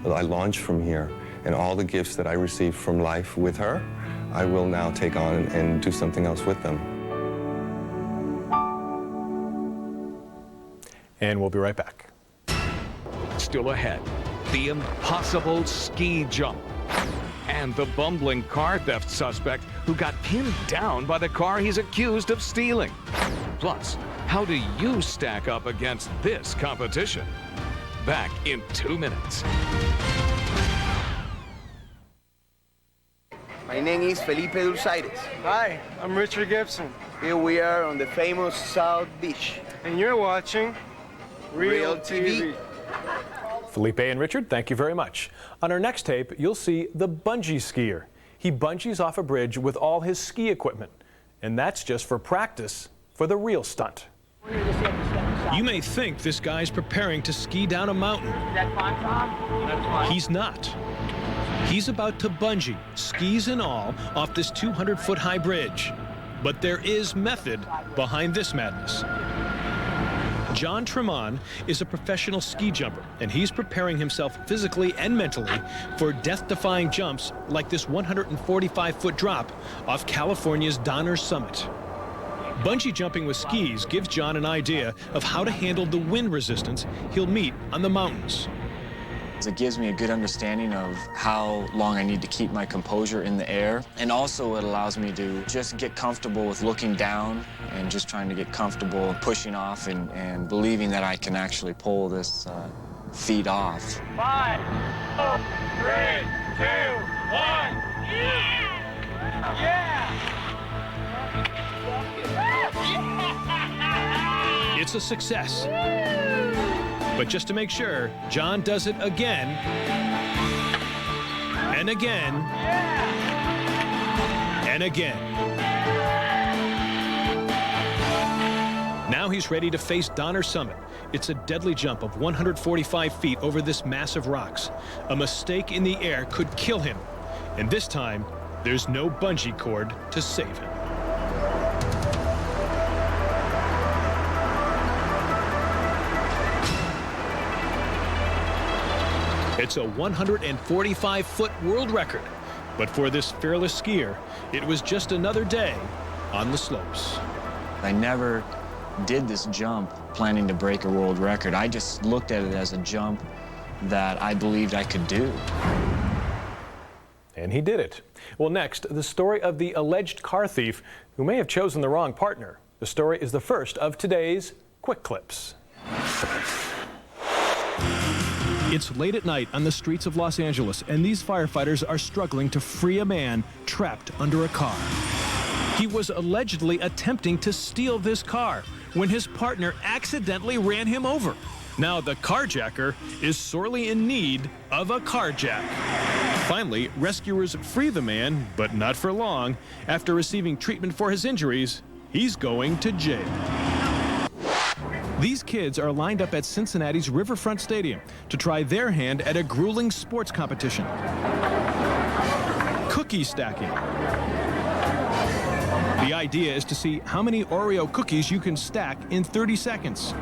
I launch from here, and all the gifts that I received from life with her, I will now take on and do something else with them. And we'll be right back. Still ahead, the impossible ski jump. And the bumbling car theft suspect who got pinned down by the car he's accused of stealing. Plus, how do you stack up against this competition? Back in 2 minutes. My name is Felipe Dulzaires. Hi, I'm Richard Gibson. Here we are on the famous South Beach. And you're watching REALTV. Felipe and Richard, thank you very much. On our next tape, you'll see the bungee skier. He bungees off a bridge with all his ski equipment. And that's just for practice for the real stunt. You may think this guy's preparing to ski down a mountain. Is that fun, Tom? That's fun. He's not. He's about to bungee, skis and all, off this 200-foot high bridge. But there is method behind this madness. John Tremont is a professional ski jumper, and he's preparing himself physically and mentally for death-defying jumps like this 145-foot drop off California's Donner's Summit. Bungee jumping with skis gives John an idea of how to handle the wind resistance he'll meet on the mountains. It gives me a good understanding of how long I need to keep my composure in the air, and also it allows me to just get comfortable with looking down and just trying to get comfortable pushing off and believing that I can actually pull this feat off. 5, 4, 3, 2, 1. Yeah! It's a success. But just to make sure, John does it again and again and again. Now he's ready to face Donner Summit. It's a deadly jump of 145 feet over this mass of rocks. A mistake in the air could kill him. And this time, there's no bungee cord to save him. It's a 145-foot world record. But for this fearless skier, it was just another day on the slopes. I never did this jump planning to break a world record. I just looked at it as a jump that I believed I could do. And he did it. Well, next, the story of the alleged car thief who may have chosen the wrong partner. The story is the first of today's Quick Clips. It's late at night on the streets of Los Angeles, and these firefighters are struggling to free a man trapped under a car. He was allegedly attempting to steal this car when his partner accidentally ran him over. Now the carjacker is sorely in need of a carjack. Finally, rescuers free the man, but not for long. After receiving treatment for his injuries, he's going to jail. These kids are lined up at Cincinnati's Riverfront Stadium to try their hand at a grueling sports competition. Cookie stacking. The idea is to see how many Oreo cookies you can stack in 30 seconds.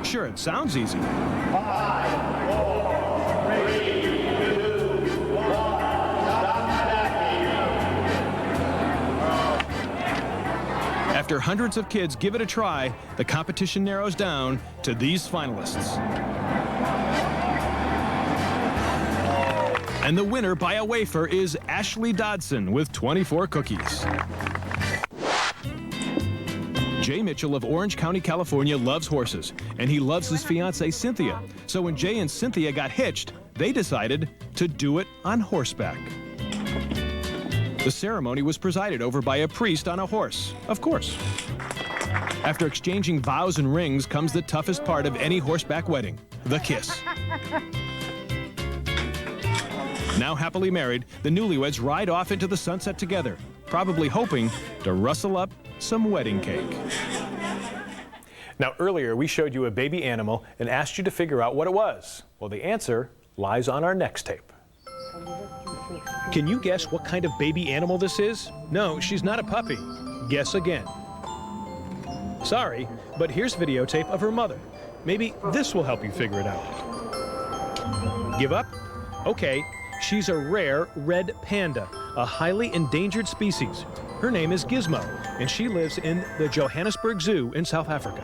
Sure, it sounds easy. 5, 4, 3, 2, 1. Stop stacking. After hundreds of kids give it a try, the competition narrows down to these finalists. And the winner by a wafer is Ashley Dodson with 24 cookies. Jay Mitchell of Orange County, California loves horses, and he loves his fiancée, Cynthia. So when Jay and Cynthia got hitched, they decided to do it on horseback. The ceremony was presided over by a priest on a horse, of course. After exchanging vows and rings comes the toughest part of any horseback wedding, the kiss. Now happily married, the newlyweds ride off into the sunset together, probably hoping to rustle up some wedding cake. Now, earlier we showed you a baby animal and asked you to figure out what it was. Well, the answer lies on our next tape. Can you guess what kind of baby animal this is? No, she's not a puppy. Guess again. Sorry, but here's videotape of her mother. Maybe this will help you figure it out. Give up? Okay, she's a rare red panda, a highly endangered species. Her name is Gizmo, and she lives in the Johannesburg Zoo in South Africa.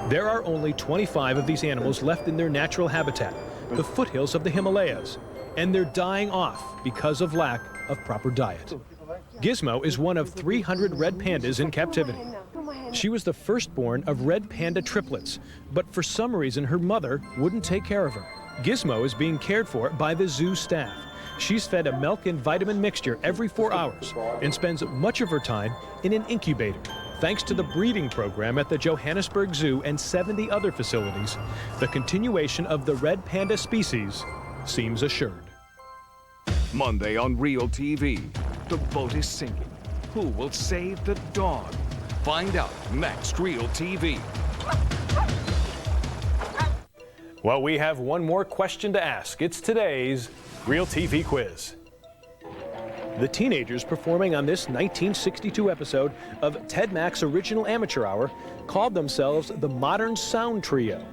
There are only 25 of these animals left in their natural habitat, the foothills of the Himalayas, and they're dying off because of lack of proper diet. Gizmo is one of 300 red pandas in captivity. She was the firstborn of red panda triplets, but for some reason her mother wouldn't take care of her. Gizmo is being cared for by the zoo staff. She's fed a milk and vitamin mixture every 4 hours and spends much of her time in an incubator. Thanks to the breeding program at the Johannesburg Zoo and 70 other facilities, the continuation of the red panda species seems assured. Monday on Real TV, the boat is sinking. Who will save the dog? Find out next Real TV. Well, we have one more question to ask. It's today's Real TV quiz. The teenagers performing on this 1962 episode of Ted Mack's original Amateur Hour called themselves the Modern Sound Trio.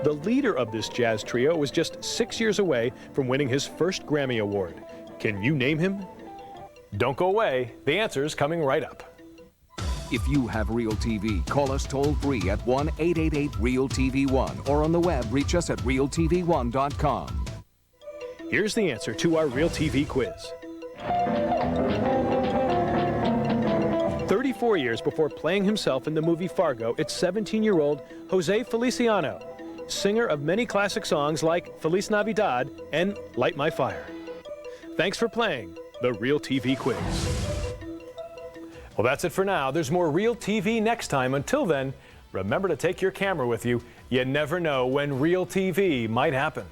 The leader of this jazz trio was just 6 years away from winning his first Grammy Award. Can you name him? Don't go away. The answer's coming right up. If you have Real TV, call us toll-free at 1-888-REAL-TV1 or on the web, reach us at realtv1.com. Here's the answer to our Real TV quiz. 34 years before playing himself in the movie Fargo, it's 17-year-old Jose Feliciano, singer of many classic songs like Feliz Navidad and Light My Fire. Thanks for playing the Real TV quiz. Well, that's it for now. There's more Real TV next time. Until then, remember to take your camera with you. You never know when Real TV might happen.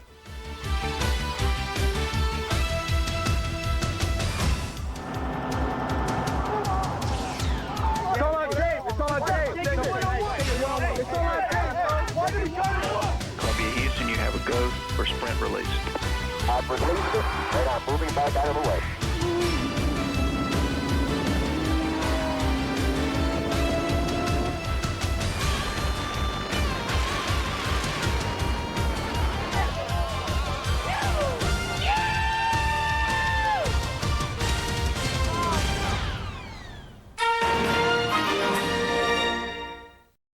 It's all on tape. It's all on tape. Columbia, Houston, you have a go for sprint release. I've released it, and I'm moving back out of the way.